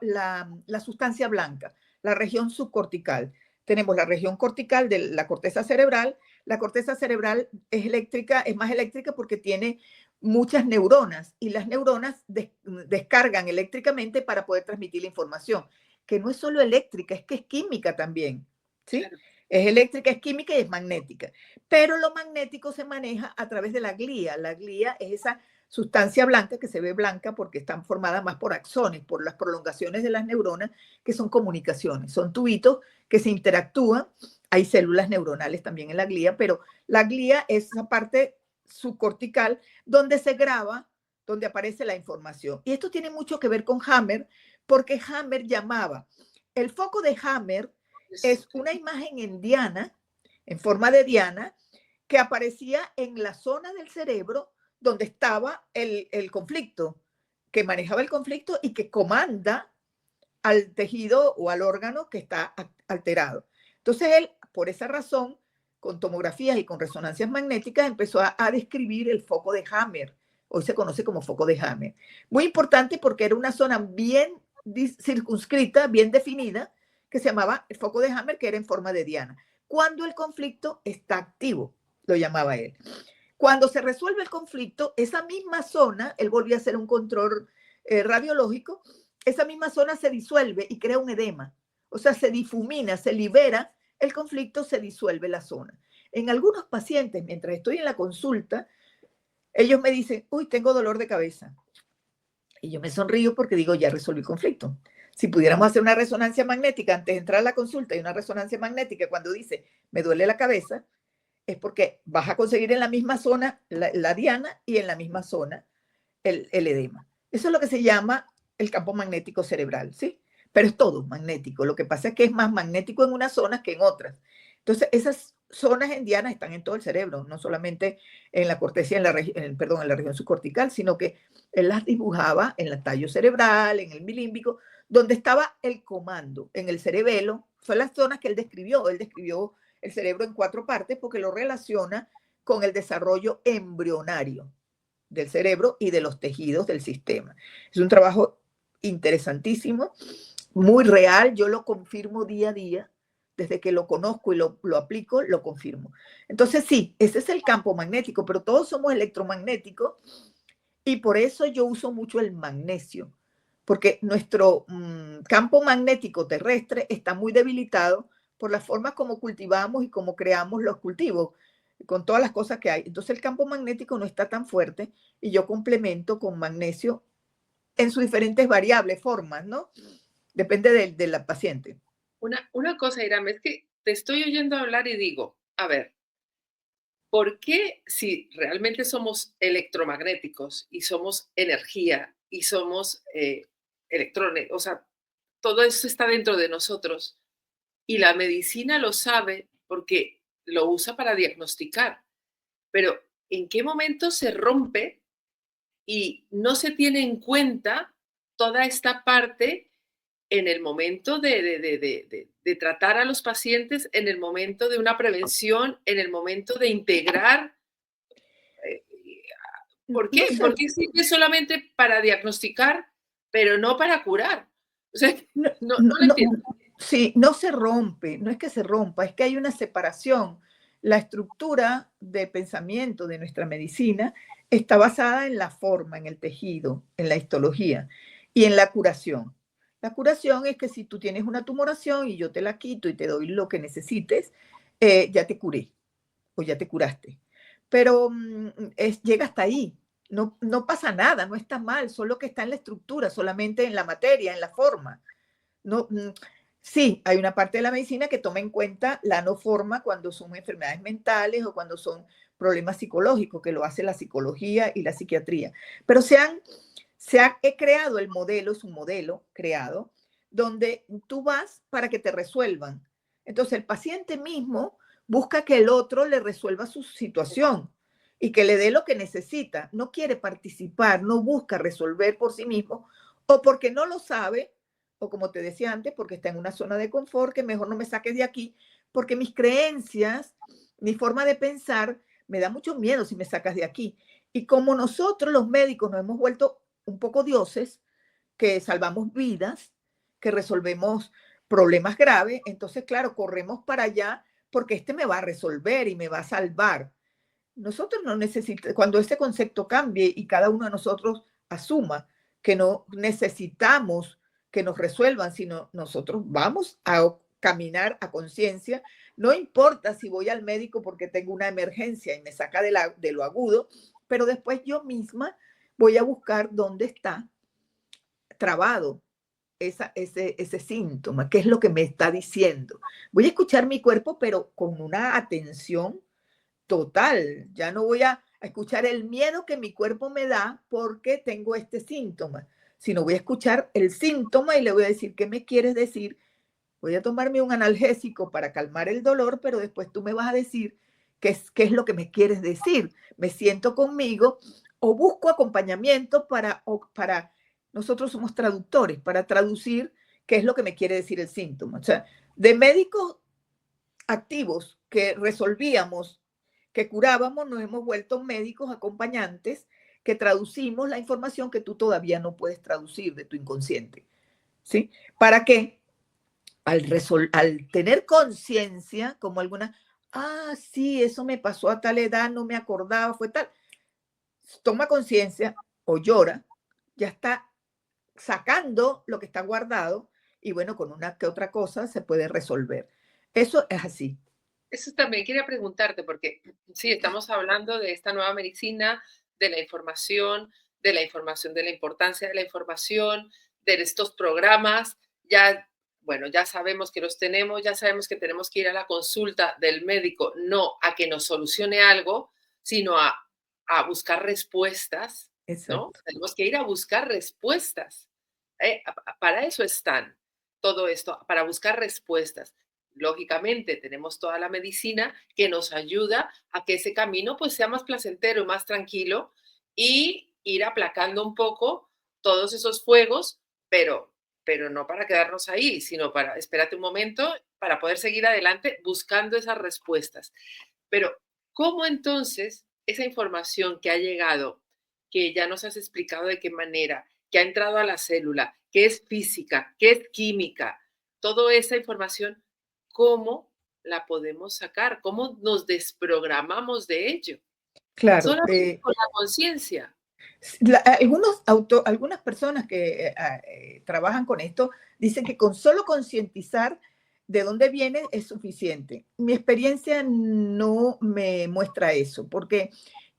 sustancia blanca. la región subcortical. Tenemos la región cortical de la corteza cerebral. La corteza cerebral es eléctrica, es más eléctrica porque tiene muchas neuronas y las neuronas descargan eléctricamente para poder transmitir la información, que no es solo eléctrica, es que es química también, ¿sí? Claro. Es eléctrica, es química y es magnética. Pero lo magnético se maneja a través de la glía. La glía es esa sustancia blanca que se ve blanca porque están formadas más por axones, por las prolongaciones de las neuronas, que son comunicaciones, son tubitos que se interactúan. Hay células neuronales también en la glía, pero la glía es esa parte subcortical donde se graba, donde aparece la información. Y esto tiene mucho que ver con Hammer, porque Hammer llamaba, el foco de Hammer es una imagen en diana, en forma de diana, que aparecía en la zona del cerebro donde estaba el conflicto, que manejaba el conflicto y que comanda al tejido o al órgano que está alterado. Entonces él, por esa razón, con tomografías y con resonancias magnéticas, empezó a describir el foco de Hammer. Hoy se conoce como foco de Hammer. Muy importante porque era una zona bien circunscrita, bien definida, que se llamaba el foco de Hammer, que era en forma de diana. Cuando el conflicto está activo, lo llamaba él. Cuando se resuelve el conflicto, esa misma zona, él volvió a hacer un control radiológico, esa misma zona se disuelve y crea un edema. O sea, se difumina, se libera el conflicto, se disuelve la zona. En algunos pacientes, mientras estoy en la consulta, ellos me dicen, uy, tengo dolor de cabeza. Y yo me sonrío porque digo, ya resolví el conflicto. Si pudiéramos hacer una resonancia magnética antes de entrar a la consulta y una resonancia magnética cuando dice, me duele la cabeza, es porque vas a conseguir en la misma zona la diana y en la misma zona el edema. Eso es lo que se llama el campo magnético cerebral, ¿sí? Pero es todo magnético. Lo que pasa es que es más magnético en unas zonas que en otras. Entonces, esas zonas en diana están en todo el cerebro, no solamente en la corteza, en la región subcortical, sino que él las dibujaba en el tallo cerebral, en el milímbico, donde estaba el comando, en el cerebelo. Son las zonas que él describió. Él describió el cerebro en 4 partes porque lo relaciona con el desarrollo embrionario del cerebro y de los tejidos del sistema. Es un trabajo interesantísimo, muy real, yo lo confirmo día a día, desde que lo conozco y lo aplico, lo confirmo. Entonces sí, ese es el campo magnético, pero todos somos electromagnéticos y por eso yo uso mucho el magnesio, porque nuestro campo magnético terrestre está muy debilitado por las formas como cultivamos y como creamos los cultivos, con todas las cosas que hay. Entonces el campo magnético no está tan fuerte y yo complemento con magnesio en sus diferentes variables, formas, ¿no? Depende de la paciente. Una cosa, Iram, es que te estoy oyendo hablar y digo, a ver, ¿por qué si realmente somos electromagnéticos y somos energía y somos electrones, o sea, todo eso está dentro de nosotros y la medicina lo sabe porque lo usa para diagnosticar, pero ¿en qué momento se rompe y no se tiene en cuenta toda esta parte en el momento de tratar a los pacientes, en el momento de una prevención, en el momento de integrar? ¿Por qué? No sé. ¿Por qué sirve solamente para diagnosticar, pero no para curar? O sea, no lo entiendo. Sí, no se rompe, no es que se rompa, es que hay una separación. La estructura de pensamiento de nuestra medicina está basada en la forma, en el tejido, en la histología y en la curación. La curación es que si tú tienes una tumoración y yo te la quito y te doy lo que necesites, ya te curé o ya te curaste. Pero llega hasta ahí. No, no pasa nada, no está mal, solo que está en la estructura, solamente en la materia, en la forma. No, sí, hay una parte de la medicina que toma en cuenta la no forma cuando son enfermedades mentales o cuando son problemas psicológicos, que lo hace la psicología y la psiquiatría. Pero se ha creado el modelo, es un modelo creado, donde tú vas para que te resuelvan. Entonces el paciente mismo busca que el otro le resuelva su situación y que le dé lo que necesita. No quiere participar, no busca resolver por sí mismo o porque no lo sabe, o como te decía antes, porque está en una zona de confort, que mejor no me saques de aquí, porque mis creencias, mi forma de pensar, me da mucho miedo si me sacas de aquí. Y como nosotros los médicos nos hemos vuelto un poco dioses, que salvamos vidas, que resolvemos problemas graves, entonces, claro, corremos para allá porque este me va a resolver y me va a salvar. Nosotros no necesitamos, cuando este concepto cambie y cada uno de nosotros asuma que no necesitamos que nos resuelvan, sino nosotros vamos a caminar a conciencia, no importa si voy al médico porque tengo una emergencia y me saca de lo agudo, pero después yo misma voy a buscar dónde está trabado ese síntoma, qué es lo que me está diciendo. Voy a escuchar mi cuerpo, pero con una atención total. Ya no voy a escuchar el miedo que mi cuerpo me da porque tengo este síntoma, sino voy a escuchar el síntoma y le voy a decir, ¿qué me quieres decir? Voy a tomarme un analgésico para calmar el dolor, pero después tú me vas a decir qué es lo que me quieres decir. Me siento conmigo o busco acompañamiento para, nosotros somos traductores, para traducir qué es lo que me quiere decir el síntoma. O sea, de médicos activos que resolvíamos, que curábamos, nos hemos vuelto médicos acompañantes que traducimos la información que tú todavía no puedes traducir de tu inconsciente. ¿Sí? ¿Para qué? Al tener conciencia, como alguna, sí, eso me pasó a tal edad, no me acordaba, fue tal. Toma conciencia o llora, ya está sacando lo que está guardado y bueno, con una que otra cosa se puede resolver. Eso es así. Eso también quería preguntarte, porque sí, estamos hablando de esta nueva medicina, de la información, de la información, de la importancia de la información, de estos programas. Ya, bueno, ya sabemos que los tenemos, ya sabemos que tenemos que ir a la consulta del médico, no a que nos solucione algo, sino a buscar respuestas, ¿no? Exacto. Tenemos que ir a buscar respuestas. Para eso están todo esto, para buscar respuestas. Lógicamente, tenemos toda la medicina que nos ayuda a que ese camino pues sea más placentero y más tranquilo y ir aplacando un poco todos esos fuegos, pero no para quedarnos ahí, sino para, espérate un momento, para poder seguir adelante buscando esas respuestas. Pero, ¿cómo entonces esa información que ha llegado, que ya nos has explicado de qué manera, que ha entrado a la célula, que es física, que es química, toda esa información, cómo la podemos sacar? ¿Cómo nos desprogramamos de ello? Claro. Solamente con la conciencia. Algunas personas que trabajan con esto dicen que con solo concientizar de dónde viene es suficiente. Mi experiencia no me muestra eso, porque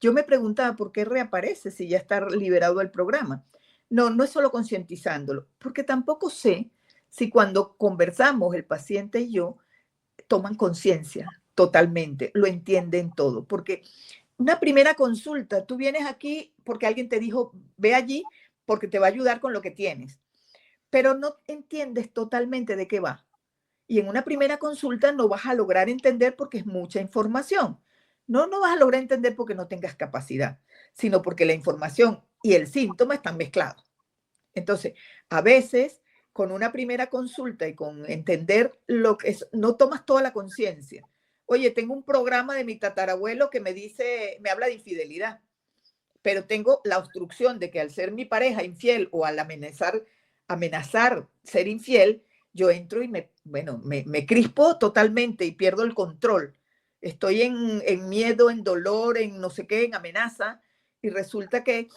yo me preguntaba por qué reaparece si ya está liberado el programa. No, no es solo concientizándolo, porque tampoco sé si cuando conversamos el paciente y yo toman conciencia totalmente, lo entienden todo, porque una primera consulta, tú vienes aquí porque alguien te dijo, ve allí porque te va a ayudar con lo que tienes, pero no entiendes totalmente de qué va. Y en una primera consulta no vas a lograr entender porque es mucha información. No, no vas a lograr entender porque no tengas capacidad, sino porque la información y el síntoma están mezclados. Entonces, a veces con una primera consulta y con entender lo que es, no tomas toda la conciencia. Oye, tengo un programa de mi tatarabuelo que me dice, me habla de infidelidad, pero tengo la obstrucción de que al ser mi pareja infiel o al amenazar ser infiel, yo entro y me crispo totalmente y pierdo el control. Estoy en miedo, en dolor, en no sé qué, en amenaza, y resulta que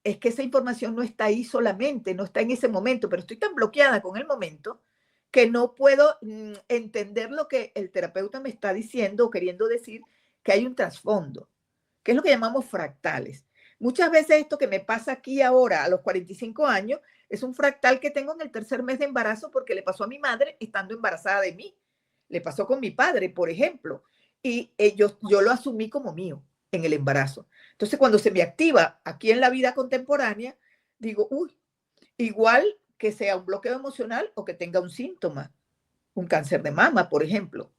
es que esa información no está ahí solamente, no está en ese momento, pero estoy tan bloqueada con el momento que no puedo entender lo que el terapeuta me está diciendo o queriendo decir, que hay un trasfondo, que es lo que llamamos fractales. Muchas veces esto que me pasa aquí ahora a los 45 años es un fractal que tengo en el tercer mes de embarazo porque le pasó a mi madre estando embarazada de mí. Le pasó con mi padre, por ejemplo, y yo lo asumí como mío en el embarazo. Entonces, cuando se me activa aquí en la vida contemporánea, digo, uy, igual que sea un bloqueo emocional o que tenga un síntoma, un cáncer de mama, por ejemplo.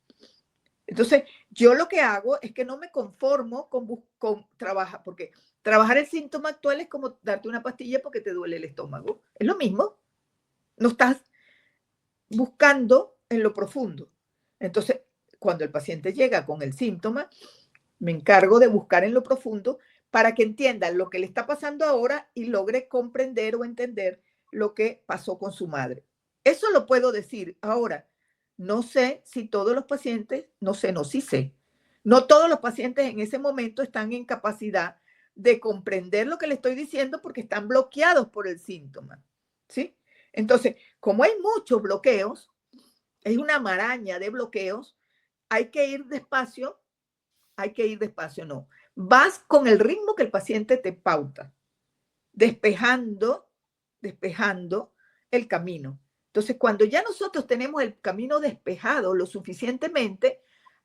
Entonces, yo lo que hago es que no me conformo con trabajar, porque trabajar el síntoma actual es como darte una pastilla porque te duele el estómago. Es lo mismo. No estás buscando en lo profundo. Entonces, cuando el paciente llega con el síntoma, me encargo de buscar en lo profundo para que entienda lo que le está pasando ahora y logre comprender o entender lo que pasó con su madre. Eso lo puedo decir. Ahora, no sé si todos los pacientes, sí sé. No todos los pacientes en ese momento están en capacidad de comprender lo que le estoy diciendo porque están bloqueados por el síntoma, ¿sí? Entonces, como hay muchos bloqueos, es una maraña de bloqueos, hay que ir despacio, no. Vas con el ritmo que el paciente te pauta, despejando el camino. Entonces, cuando ya nosotros tenemos el camino despejado lo suficientemente,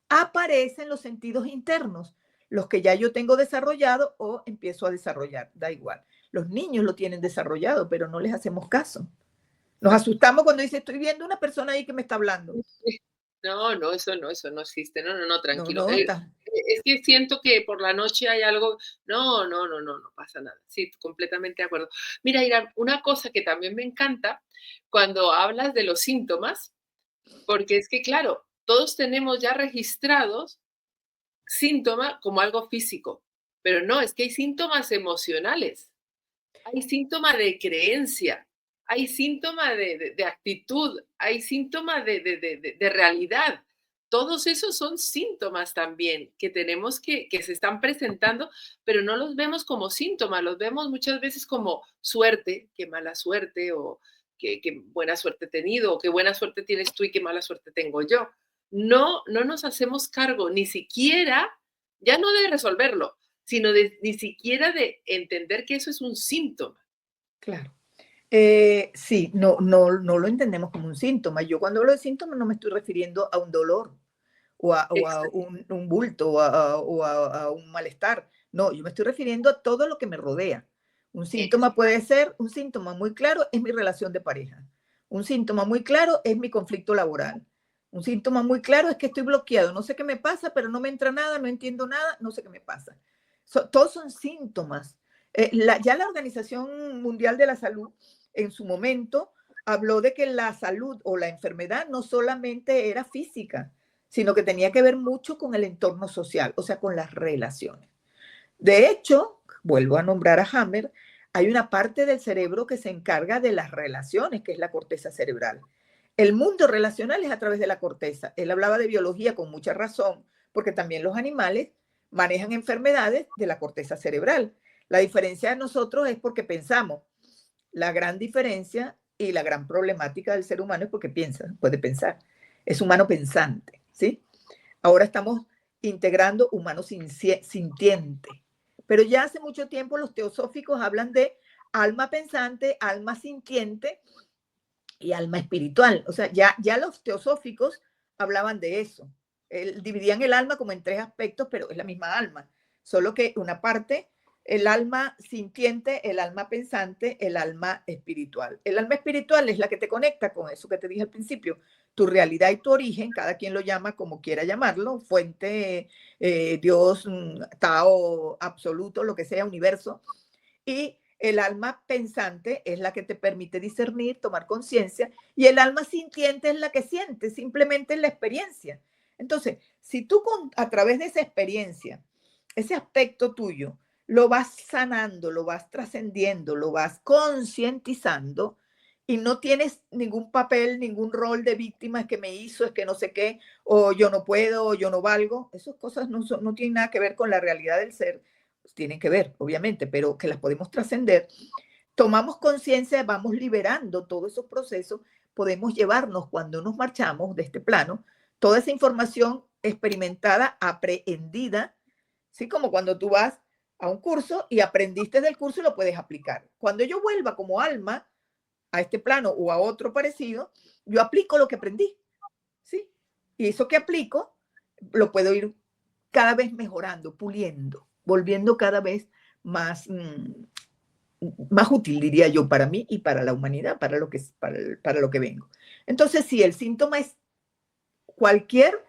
aparecen los sentidos internos, los que ya yo tengo desarrollado o empiezo a desarrollar, da igual. Los niños lo tienen desarrollado, pero no les hacemos caso. Nos asustamos cuando dice, estoy viendo una persona ahí que me está hablando. No, eso no existe. No, tranquilo. No, Es que siento que por la noche hay algo. No pasa nada. Sí, completamente de acuerdo. Mira, Irán, una cosa que también me encanta cuando hablas de los síntomas, porque es que, claro, todos tenemos ya registrados síntoma como algo físico, pero no, es que hay síntomas emocionales, hay síntoma de creencia, hay síntoma de actitud, hay síntoma de realidad. Todos esos son síntomas también que tenemos que se están presentando, pero no los vemos como síntomas, los vemos muchas veces como suerte, qué mala suerte, o qué buena suerte he tenido, o qué buena suerte tienes tú y qué mala suerte tengo yo. No nos hacemos cargo ni siquiera, ya no de resolverlo, sino ni siquiera de entender que eso es un síntoma. Claro. Sí, no lo entendemos como un síntoma. Yo cuando hablo de síntomas no me estoy refiriendo a un dolor o a un bulto o a un malestar. No, yo me estoy refiriendo a todo lo que me rodea. Un síntoma puede ser, un síntoma muy claro es mi relación de pareja. Un síntoma muy claro es mi conflicto laboral. Un síntoma muy claro es que estoy bloqueado. No sé qué me pasa, pero no me entra nada, no entiendo nada, no sé qué me pasa. Todos son síntomas. Ya la Organización Mundial de la Salud en su momento habló de que la salud o la enfermedad no solamente era física, sino que tenía que ver mucho con el entorno social, o sea, con las relaciones. De hecho, vuelvo a nombrar a Hammer, hay una parte del cerebro que se encarga de las relaciones, que es la corteza cerebral. El mundo relacional es a través de la corteza. Él hablaba de biología con mucha razón, porque también los animales manejan enfermedades de la corteza cerebral. La diferencia de nosotros es porque pensamos. La gran diferencia y la gran problemática del ser humano es porque piensa, puede pensar. Es humano pensante, ¿sí? Ahora estamos integrando humano sintiente. Pero ya hace mucho tiempo los teosóficos hablan de alma pensante, alma sintiente y alma espiritual. O sea, ya los teosóficos hablaban de eso. Dividían el alma como en tres aspectos, pero es la misma alma. Solo que una parte, el alma sintiente, el alma pensante, el alma espiritual. El alma espiritual es la que te conecta con eso que te dije al principio, tu realidad y tu origen, cada quien lo llama como quiera llamarlo, fuente, Dios, Tao, absoluto, lo que sea, universo. Y el alma pensante es la que te permite discernir, tomar conciencia, y el alma sintiente es la que siente, simplemente es la experiencia. Entonces, si tú a través de esa experiencia, ese aspecto tuyo, lo vas sanando, lo vas trascendiendo, lo vas concientizando y no tienes ningún papel, ningún rol de víctima, es que me hizo, es que no sé qué, o yo no puedo, o yo no valgo, esas cosas no tienen nada que ver con la realidad del ser, pues tienen que ver, obviamente, pero que las podemos trascender. Tomamos conciencia, vamos liberando todos esos procesos, podemos llevarnos cuando nos marchamos de este plano, toda esa información experimentada, aprehendida, ¿sí? Como cuando tú vas a un curso y aprendiste del curso y lo puedes aplicar. Cuando yo vuelva como alma a este plano o a otro parecido, yo aplico lo que aprendí, ¿sí? Y eso que aplico lo puedo ir cada vez mejorando, puliendo, volviendo cada vez más, más útil, diría yo, para mí y para la humanidad, para lo que vengo. Entonces, si el síntoma es cualquier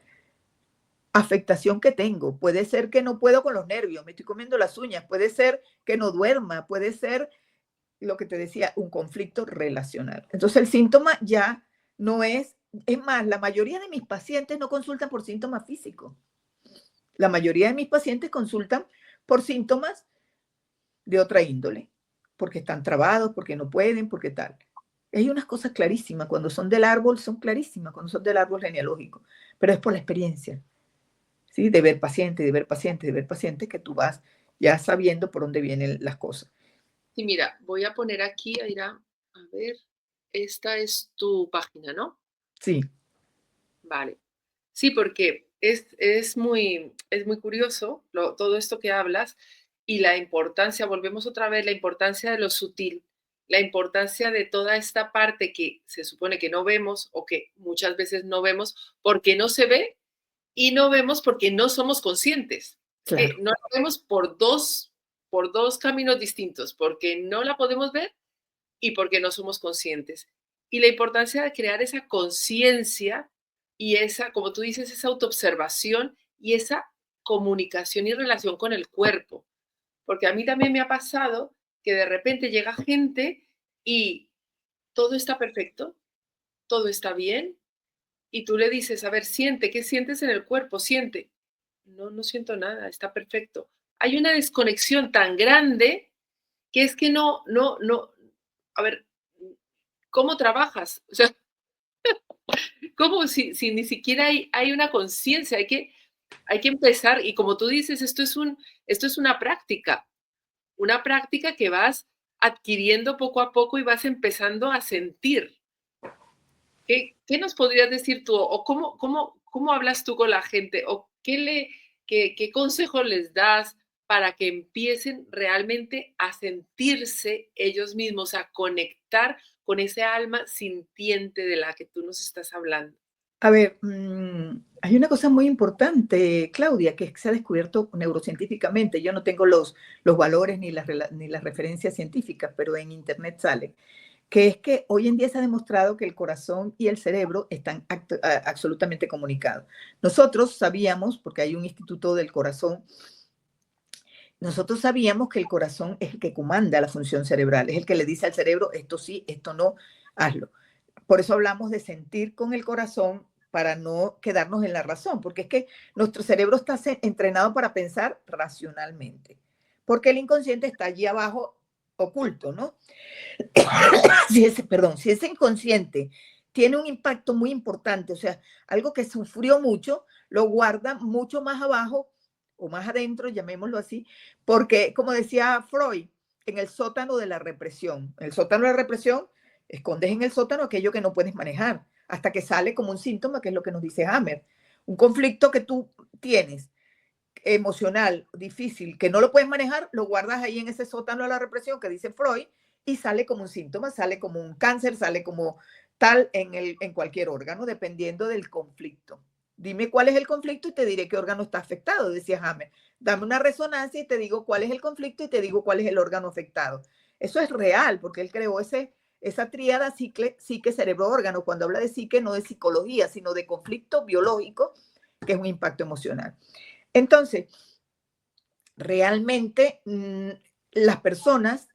afectación que tengo, puede ser que no puedo con los nervios, me estoy comiendo las uñas, puede ser que no duerma, puede ser lo que te decía, un conflicto relacional. Entonces el síntoma ya no es más, la mayoría de mis pacientes no consultan por síntomas físicos. La mayoría de mis pacientes consultan por síntomas de otra índole, porque están trabados, porque no pueden, porque tal. Hay unas cosas clarísimas, cuando son del árbol son clarísimas, cuando son del árbol genealógico, pero es por la experiencia, ¿sí? De ver pacientes, de ver pacientes, de ver pacientes, que tú vas ya sabiendo por dónde vienen las cosas. Sí, mira, voy a poner aquí, Aira, a ver, esta es tu página, ¿no? Sí. Vale. Sí, porque es muy curioso todo esto que hablas y la importancia, volvemos otra vez, la importancia de lo sutil, la importancia de toda esta parte que se supone que no vemos o que muchas veces no vemos porque no se ve y no vemos porque no somos conscientes. Es que Claro. no la vemos por dos caminos distintos, porque no la podemos ver y porque no somos conscientes. Y la importancia de crear esa conciencia y esa, como tú dices, esa autoobservación y esa comunicación y relación con el cuerpo. Porque a mí también me ha pasado que de repente llega gente y todo está perfecto, todo está bien, y tú le dices, a ver, siente, ¿qué sientes en el cuerpo? Siente. No, no siento nada, está perfecto. Hay una desconexión tan grande que es que no, a ver, ¿cómo trabajas? O sea, ¿cómo si ni siquiera hay una conciencia? Hay que empezar, y como tú dices, esto es una práctica que vas adquiriendo poco a poco y vas empezando a sentir. ¿Qué nos podrías decir tú? ¿O cómo hablas tú con la gente? ¿O qué consejo les das para que empiecen realmente a sentirse ellos mismos, a conectar con ese alma sintiente de la que tú nos estás hablando? A ver, hay una cosa muy importante, Claudia, que se ha descubierto neurocientíficamente. Yo no tengo los valores ni las referencias científicas, pero en Internet sale, que es que hoy en día se ha demostrado que el corazón y el cerebro están absolutamente comunicados. Nosotros sabíamos, porque hay un instituto del corazón, nosotros sabíamos que el corazón es el que comanda la función cerebral, es el que le dice al cerebro, esto sí, esto no, hazlo. Por eso hablamos de sentir con el corazón para no quedarnos en la razón, porque es que nuestro cerebro está entrenado para pensar racionalmente, porque el inconsciente está allí abajo oculto, ¿no? Si ese inconsciente tiene un impacto muy importante, o sea, algo que sufrió mucho, lo guarda mucho más abajo o más adentro, llamémoslo así, porque, como decía Freud, en el sótano de la represión, el sótano de la represión, escondes en el sótano aquello que no puedes manejar, hasta que sale como un síntoma, que es lo que nos dice Hammer. Un conflicto que tú tienes emocional difícil, que no lo puedes manejar, lo guardas ahí en ese sótano de la represión que dice Freud y sale como un síntoma, sale como un cáncer, sale como tal en cualquier órgano, dependiendo del conflicto. Dime cuál es el conflicto y te diré qué órgano está afectado, decía Hammer. Dame una resonancia y te digo cuál es el conflicto y te digo cuál es el órgano afectado. Eso es real, porque él creó esa tríada psique, cerebro, órgano. Cuando habla de psique, no de psicología, sino de conflicto biológico, que es un impacto emocional. Entonces, realmente las personas,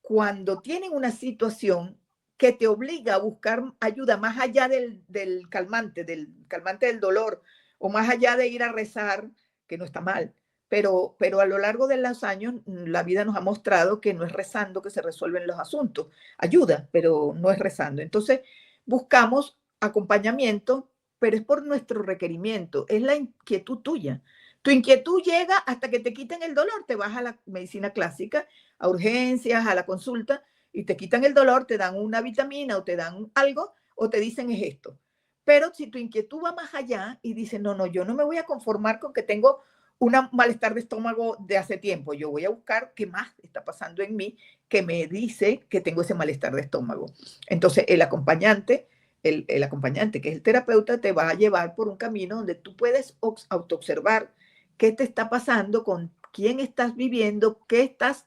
cuando tienen una situación que te obliga a buscar ayuda más allá del calmante del dolor, o más allá de ir a rezar, que no está mal, pero a lo largo de los años la vida nos ha mostrado que no es rezando que se resuelven los asuntos. Ayuda, pero no es rezando. Entonces, buscamos acompañamiento, pero es por nuestro requerimiento, es la inquietud tuya. Tu inquietud llega hasta que te quiten el dolor, te vas a la medicina clásica, a urgencias, a la consulta, y te quitan el dolor, te dan una vitamina o te dan algo, o te dicen es esto. Pero si tu inquietud va más allá y dice, no, no, yo no me voy a conformar con que tengo un malestar de estómago de hace tiempo, yo voy a buscar qué más está pasando en mí que me dice que tengo ese malestar de estómago. Entonces, el acompañante, que es el terapeuta, te va a llevar por un camino donde tú puedes autoobservar qué te está pasando, con quién estás viviendo, qué estás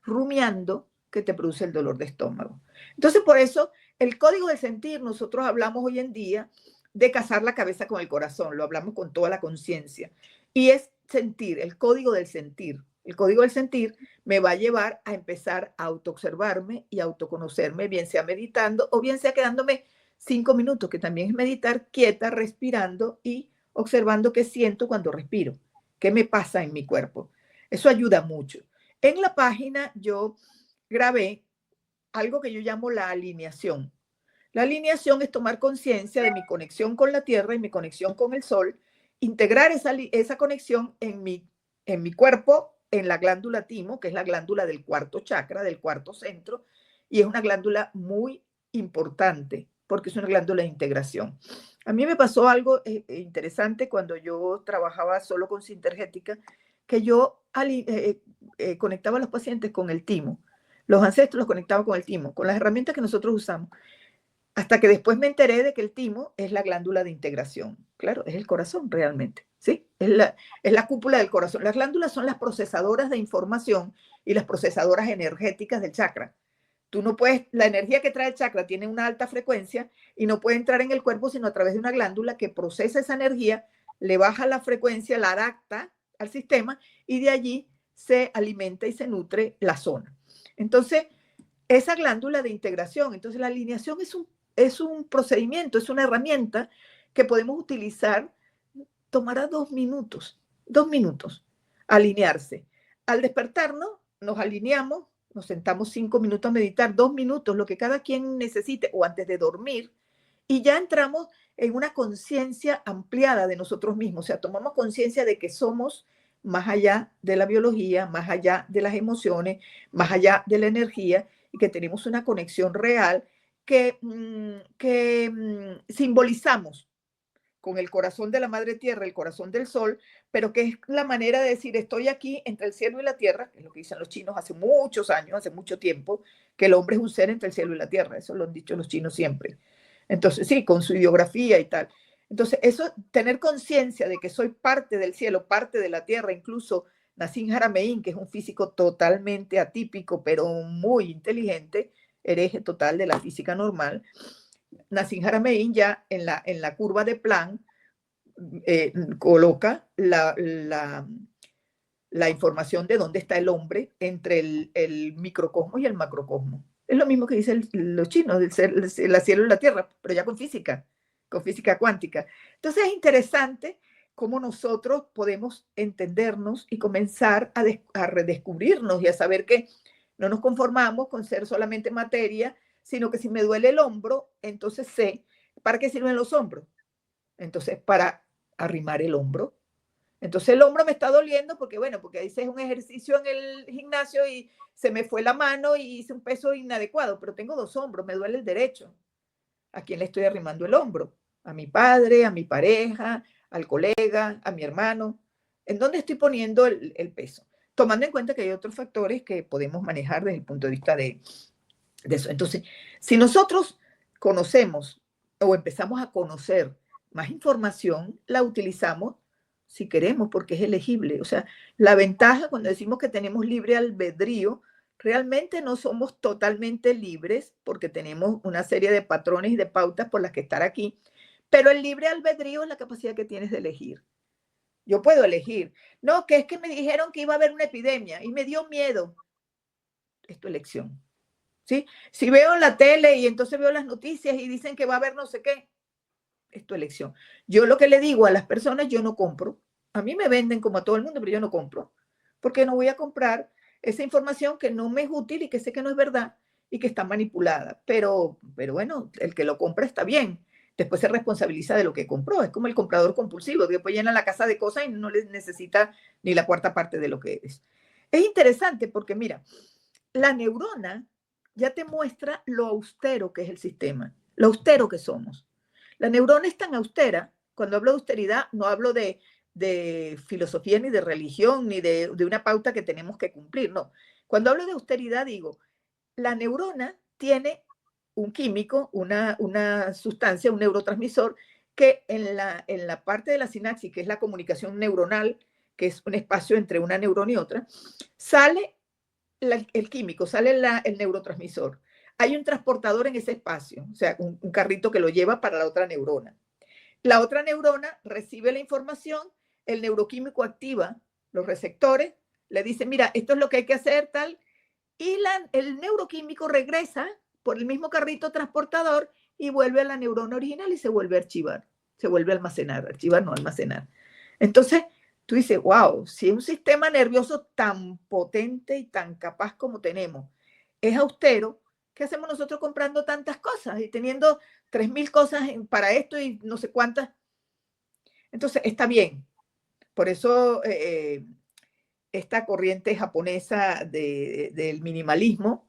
rumiando que te produce el dolor de estómago. Entonces, por eso, el código del sentir, nosotros hablamos hoy en día de casar la cabeza con el corazón, lo hablamos con toda la conciencia. Y es sentir, el código del sentir. El código del sentir me va a llevar a empezar a autoobservarme y autoconocerme, bien sea meditando o bien sea quedándome 5 minutos, que también es meditar quieta, respirando y observando qué siento cuando respiro, qué me pasa en mi cuerpo. Eso ayuda mucho. En la página yo grabé algo que yo llamo la alineación. La alineación es tomar conciencia de mi conexión con la Tierra y mi conexión con el Sol, integrar esa conexión en mi cuerpo, en la glándula timo, que es la glándula del cuarto chakra, del cuarto centro, y es una glándula muy importante porque es una glándula de integración. A mí me pasó algo interesante cuando yo trabajaba solo con Sintergética, que yo conectaba a los pacientes con el timo. Los ancestros los conectaba con el timo, con las herramientas que nosotros usamos. Hasta que después me enteré de que el timo es la glándula de integración. Claro, es el corazón realmente, ¿sí? Es la cúpula del corazón. Las glándulas son las procesadoras de información y las procesadoras energéticas del chakra. Tú no puedes, la energía que trae el chakra tiene una alta frecuencia y no puede entrar en el cuerpo sino a través de una glándula que procesa esa energía, le baja la frecuencia, la adapta al sistema y de allí se alimenta y se nutre la zona. Entonces, esa glándula de integración, entonces la alineación es un procedimiento, es una herramienta que podemos utilizar, tomará 2 minutos, alinearse. Al despertarnos, nos alineamos, nos sentamos 5 minutos a meditar, 2 minutos, lo que cada quien necesite, o antes de dormir, y ya entramos en una conciencia ampliada de nosotros mismos, o sea, tomamos conciencia de que somos más allá de la biología, más allá de las emociones, más allá de la energía, y que tenemos una conexión real que simbolizamos con el corazón de la madre tierra, el corazón del sol, pero que es la manera de decir estoy aquí entre el cielo y la tierra, que es lo que dicen los chinos hace muchos años, hace mucho tiempo, que el hombre es un ser entre el cielo y la tierra, eso lo han dicho los chinos siempre. Entonces, sí, con su ideografía y tal. Entonces, eso, tener conciencia de que soy parte del cielo, parte de la tierra, incluso Nassim Haramein, que es un físico totalmente atípico, pero muy inteligente, hereje total de la física normal, Nassim Haramein ya en la curva de Planck coloca la información de dónde está el hombre entre el microcosmos y el macrocosmos. Es lo mismo que dicen los chinos, el cielo y la tierra, pero ya con física cuántica. Entonces es interesante cómo nosotros podemos entendernos y comenzar a redescubrirnos y a saber que no nos conformamos con ser solamente materia, sino que si me duele el hombro, entonces sé para qué sirven los hombros. Entonces, para arrimar el hombro. Entonces el hombro me está doliendo porque, bueno, porque hice un ejercicio en el gimnasio y se me fue la mano y hice un peso inadecuado, pero tengo 2 hombros, me duele el derecho. ¿A quién le estoy arrimando el hombro? A mi padre, a mi pareja, al colega, a mi hermano. ¿En dónde estoy poniendo el peso? Tomando en cuenta que hay otros factores que podemos manejar desde el punto de vista de eso. Entonces, si nosotros conocemos o empezamos a conocer más información, la utilizamos si queremos, porque es elegible. O sea, la ventaja cuando decimos que tenemos libre albedrío, realmente no somos totalmente libres porque tenemos una serie de patrones y de pautas por las que estar aquí, pero el libre albedrío es la capacidad que tienes de elegir. Yo puedo elegir. No, que es que me dijeron que iba a haber una epidemia y me dio miedo. Es tu elección. ¿Sí? Si veo en la tele y entonces veo las noticias y dicen que va a haber no sé qué, es tu elección. Yo lo que le digo a las personas, yo no compro. A mí me venden como a todo el mundo, pero yo no compro. Porque no voy a comprar esa información que no me es útil y que sé que no es verdad y que está manipulada. Pero bueno, el que lo compra está bien. Después se responsabiliza de lo que compró. Es como el comprador compulsivo, que después llena la casa de cosas y no les necesita ni la cuarta parte de lo que es. Es interesante porque, mira, la neurona ya te muestra lo austero que es el sistema, lo austero que somos. La neurona es tan austera, cuando hablo de austeridad, no hablo de filosofía ni de religión, ni de una pauta que tenemos que cumplir, no. Cuando hablo de austeridad digo, la neurona tiene un químico, una sustancia, un neurotransmisor, que en la parte de la sinapsis, que es la comunicación neuronal, que es un espacio entre una neurona y otra, sale el químico, sale el neurotransmisor. Hay un transportador en ese espacio, o sea, un carrito que lo lleva para la otra neurona. La otra neurona recibe la información, el neuroquímico activa los receptores, le dice, mira, esto es lo que hay que hacer, tal, y el neuroquímico regresa por el mismo carrito transportador y vuelve a la neurona original y se vuelve a archivar, se vuelve a almacenar, archivar no almacenar. Entonces, tú dices, wow, si un sistema nervioso tan potente y tan capaz como tenemos es austero, ¿Qué hacemos nosotros comprando tantas cosas y teniendo 3.000 cosas para esto y no sé cuántas? Entonces, está bien. Por eso esta corriente japonesa del minimalismo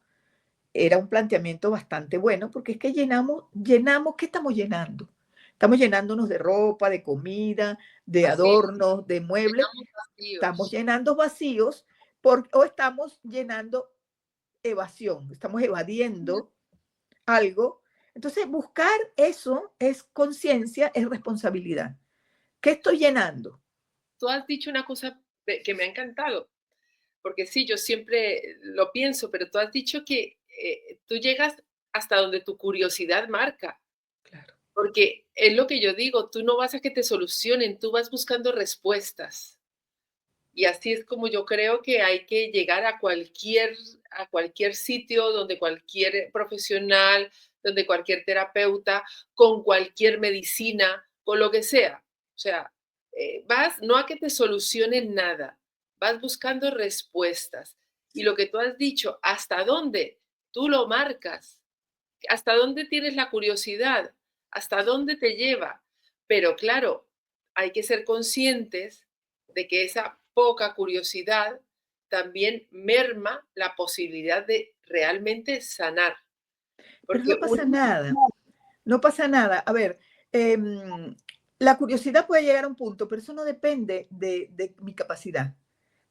era un planteamiento bastante bueno, porque es que llenamos, ¿qué estamos llenando? Estamos llenándonos de ropa, de comida, de Así, adornos, de muebles. llenamos Estamos vacíos. llenando vacíos o estamos llenando evasión, estamos evadiendo algo. Entonces, buscar eso es conciencia, es responsabilidad. ¿Qué estoy llenando? Tú has dicho una cosa que me ha encantado, porque sí, yo siempre lo pienso, pero tú has dicho que tú llegas hasta donde tu curiosidad marca, Claro. porque es lo que yo digo, tú no vas a que te solucionen, tú vas buscando respuestas. Y así es como yo creo que hay que llegar a cualquier sitio donde cualquier profesional, donde cualquier terapeuta, con cualquier medicina, con lo que sea. O sea, vas no a que te solucionen nada, vas buscando respuestas. Y lo que tú has dicho, ¿hasta dónde? Tú lo marcas. ¿Hasta dónde tienes la curiosidad? ¿Hasta dónde te lleva? Pero claro, hay que ser conscientes de que esa poca curiosidad también merma la posibilidad de realmente sanar. Pero Porque no pasa nada, no pasa nada. A ver, la curiosidad puede llegar a un punto, pero eso no depende de mi capacidad.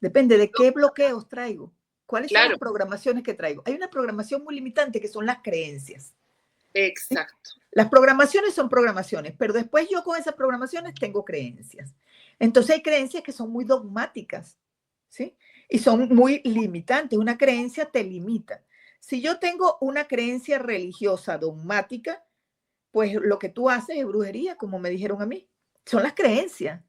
Depende de qué bloqueos traigo, cuáles son las claro, programaciones que traigo. Hay una programación muy limitante que son las creencias. ¿Sí? exacto. Las programaciones son programaciones, pero después yo con esas programaciones tengo creencias. Entonces hay creencias que son muy dogmáticas, ¿sí? Y son muy limitantes. Una creencia te limita. Si yo tengo una creencia religiosa dogmática, pues lo que tú haces es brujería, como me dijeron a mí. Son las creencias,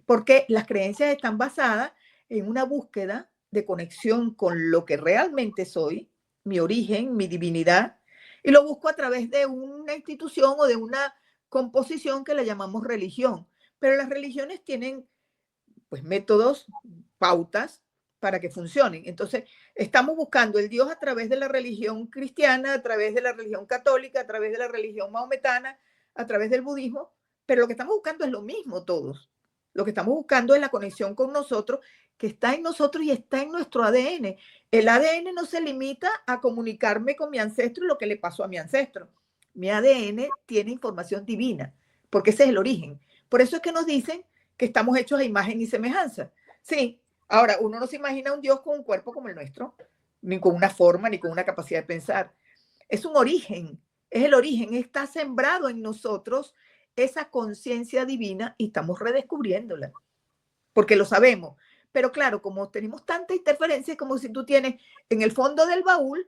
porque las creencias están basadas en una búsqueda de conexión con lo que realmente soy, mi origen, mi divinidad, y lo busco a través de una institución o de una composición que le llamamos religión. Pero las religiones tienen pues métodos, pautas para que funcionen. Entonces, estamos buscando el Dios a través de la religión cristiana, a través de la religión católica, a través de la religión maometana, a través del budismo, pero lo que estamos buscando es lo mismo todos. Lo que estamos buscando es la conexión con nosotros, que está en nosotros y está en nuestro ADN. El ADN no se limita a comunicarme con mi ancestro y lo que le pasó a mi ancestro. Mi ADN tiene información divina, porque ese es el origen. Por eso es que nos dicen que estamos hechos a imagen y semejanza. Sí, ahora uno no se imagina un Dios con un cuerpo como el nuestro, ni con una forma, ni con una capacidad de pensar. Es un origen, es el origen, está sembrado en nosotros esa conciencia divina y estamos redescubriéndola, porque lo sabemos. Pero claro, como tenemos tanta interferencia, es como si tú tienes en el fondo del baúl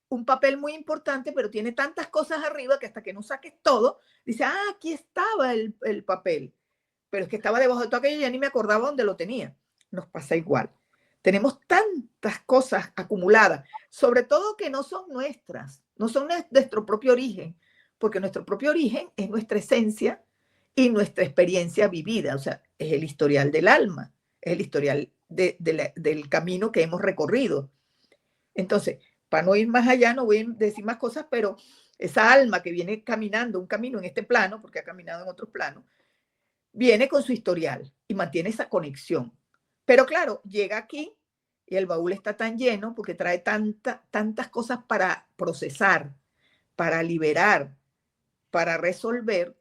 un papel muy importante, pero tiene tantas cosas arriba que hasta que no saques todo, dice, ah, aquí estaba el papel, pero es que estaba debajo de todo aquello y ya ni me acordaba dónde lo tenía. Nos pasa igual. Tenemos tantas cosas acumuladas, sobre todo que no son nuestras, no son de nuestro propio origen, porque nuestro propio origen es nuestra esencia y nuestra experiencia vivida, o sea, es el historial del alma, es el historial del camino que hemos recorrido. Entonces, para no ir más allá, no voy a decir más cosas, pero esa alma que viene caminando un camino en este plano, porque ha caminado en otros planos, viene con su historial y mantiene esa conexión. Pero claro, llega aquí y el baúl está tan lleno porque trae tantas cosas para procesar, para liberar, para resolver,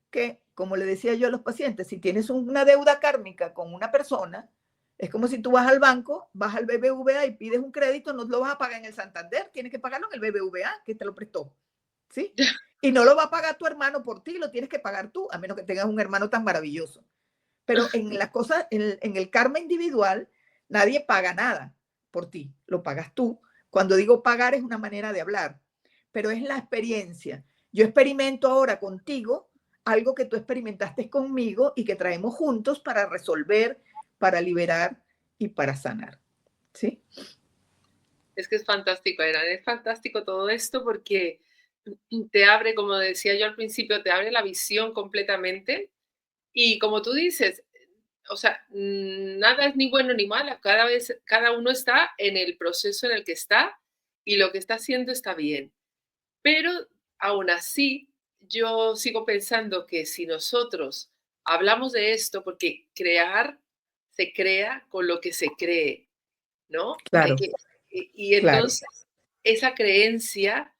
que, como le decía yo a los pacientes, si tienes una deuda kármica con una persona, es como si tú vas al banco, vas al BBVA y pides un crédito, no lo vas a pagar en el Santander, tienes que pagarlo en el BBVA, que te lo prestó. ¿Sí? Y no lo va a pagar tu hermano por ti, lo tienes que pagar tú, a menos que tengas un hermano tan maravilloso. Pero en las cosas, en el karma individual, nadie paga nada por ti, lo pagas tú. Cuando digo pagar es una manera de hablar, pero es la experiencia. Yo experimento ahora contigo algo que tú experimentaste conmigo y que traemos juntos para resolver, para liberar y para sanar. ¿Sí? Es que es fantástico, Eran, es fantástico todo esto porque te abre, como decía yo al principio, te abre la visión completamente. Y como tú dices, o sea, nada es ni bueno ni malo, cada uno está en el proceso en el que está y lo que está haciendo está bien. Pero aún así, yo sigo pensando que si nosotros hablamos de esto, porque crear se crea con lo que se cree, ¿no? Hay Claro, que, y claro. entonces esa creencia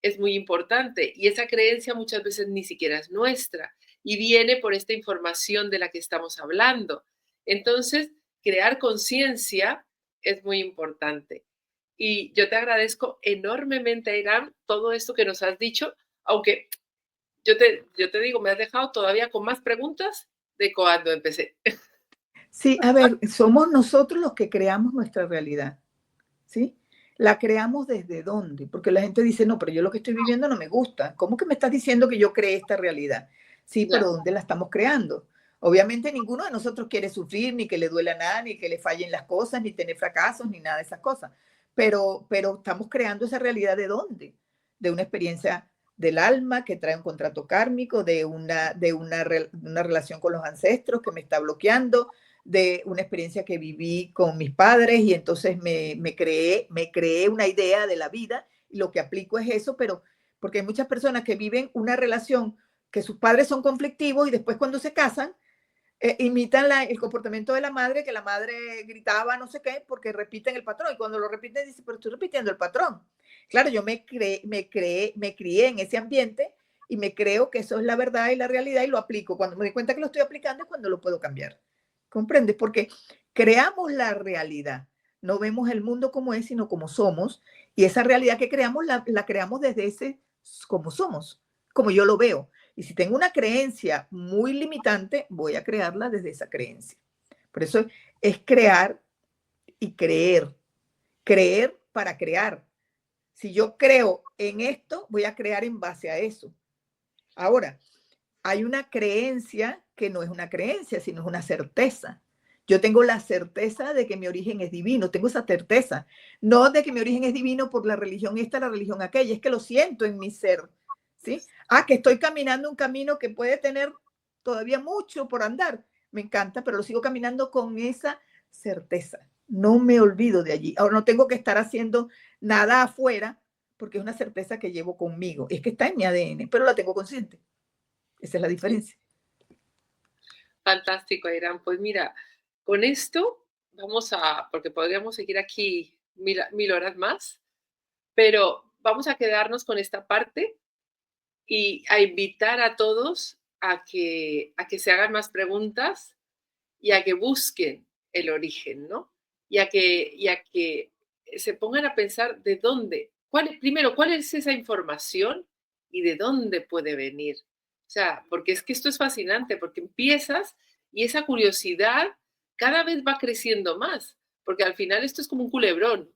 es muy importante y esa creencia muchas veces ni siquiera es nuestra y viene por esta información de la que estamos hablando. Entonces, crear conciencia es muy importante. Y yo te agradezco enormemente, Irán, todo esto que nos has dicho, aunque yo te digo, me has dejado todavía con más preguntas de cuando empecé. Sí, a ver, somos nosotros los que creamos nuestra realidad, ¿sí? ¿La creamos desde dónde? Porque la gente dice, no, pero yo lo que estoy viviendo no me gusta. ¿Cómo que me estás diciendo que yo creé esta realidad? Sí, pero Claro, ¿dónde la estamos creando? Obviamente ninguno de nosotros quiere sufrir, ni que le duela nada, ni que le fallen las cosas, ni tener fracasos, ni nada de esas cosas. Pero estamos creando esa realidad ¿de dónde? De una experiencia del alma que trae un contrato kármico, una relación con los ancestros que me está bloqueando, de una experiencia que viví con mis padres y entonces me creé una idea de la vida y lo que aplico es eso, pero porque hay muchas personas que viven una relación que sus padres son conflictivos y después cuando se casan imitan el comportamiento de la madre, que la madre gritaba no sé qué, porque repiten el patrón y cuando lo repiten dice, pero estoy repitiendo el patrón. Claro, yo me crié en ese ambiente y me creo que eso es la verdad y la realidad y lo aplico. Cuando me doy cuenta que lo estoy aplicando es cuando lo puedo cambiar. ¿Comprendes? Porque creamos la realidad. No vemos el mundo como es, sino como somos. Y esa realidad que creamos, la creamos desde ese como somos, como yo lo veo. Y si tengo una creencia muy limitante, voy a crearla desde esa creencia. Por eso es crear y creer. Creer para crear. Si yo creo en esto, voy a crear en base a eso. Ahora, hay una creencia que no es una creencia, sino es una certeza. Yo tengo la certeza de que mi origen es divino, tengo esa certeza. No de que mi origen es divino por la religión esta, la religión aquella, es que lo siento en mi ser. ¿Sí? Que estoy caminando un camino que puede tener todavía mucho por andar. Me encanta, pero lo sigo caminando con esa certeza. No me olvido de allí. Ahora no tengo que estar haciendo nada afuera porque es una certeza que llevo conmigo. Es que está en mi ADN, pero la tengo consciente. Esa es la sí. diferencia. Fantástico, Irán. Pues mira, con esto porque podríamos seguir aquí mil horas más, pero vamos a quedarnos con esta parte y a invitar a todos a que se hagan más preguntas y a que busquen el origen, ¿no? Y a que se pongan a pensar de dónde, primero, cuál es esa información y de dónde puede venir. O sea, porque es que esto es fascinante, porque empiezas y esa curiosidad cada vez va creciendo más, porque al final esto es como un culebrón,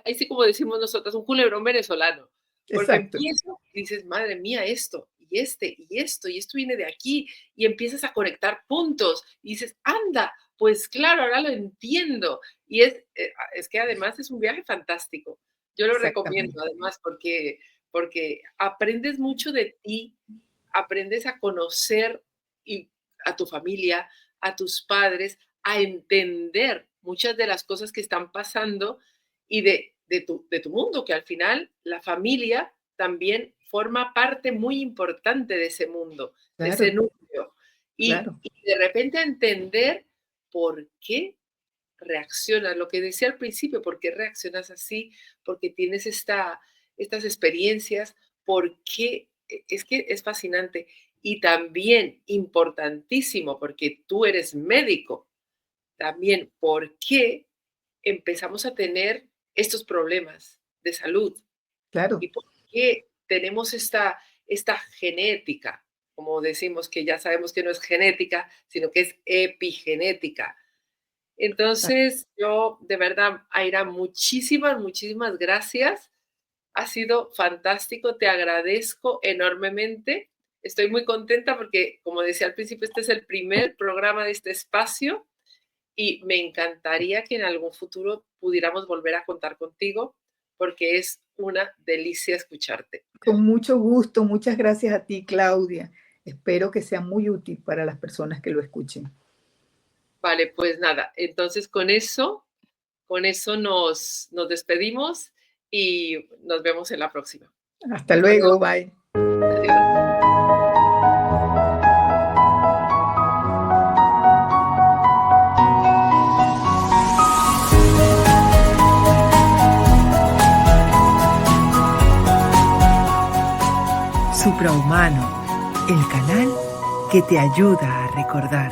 así como decimos nosotros, un culebrón venezolano, porque Exacto, empiezas y dices, madre mía, esto, y esto viene de aquí, y empiezas a conectar puntos y dices, anda, pues claro, ahora lo entiendo. Y es que además es un viaje fantástico. Yo lo recomiendo exactamente. además porque aprendes mucho de ti, aprendes a conocer y a tu familia, a tus padres, a entender muchas de las cosas que están pasando y de tu mundo, que al final la familia también forma parte muy importante de ese mundo, de ese Claro, núcleo. Y, claro, y de repente entender por qué reaccionas, lo que decía al principio, por qué reaccionas así, porque tienes estas experiencias, por qué, es que es fascinante. Y también importantísimo, porque tú eres médico, también por qué empezamos a tener estos problemas de salud claro, y por qué tenemos esta genética, como decimos que ya sabemos que no es genética, sino que es epigenética. Entonces, yo de verdad, Aira, muchísimas, muchísimas gracias. Ha sido fantástico, te agradezco enormemente. Estoy muy contenta porque, como decía al principio, este es el primer programa de este espacio y me encantaría que en algún futuro pudiéramos volver a contar contigo porque es una delicia escucharte. con mucho gusto. Muchas gracias a ti, Claudia. Espero que sea muy útil para las personas que lo escuchen. Vale, pues nada, entonces con eso nos despedimos y nos vemos en la próxima. Hasta luego, bye. Adiós. Suprahumano, el canal que te ayuda a recordar.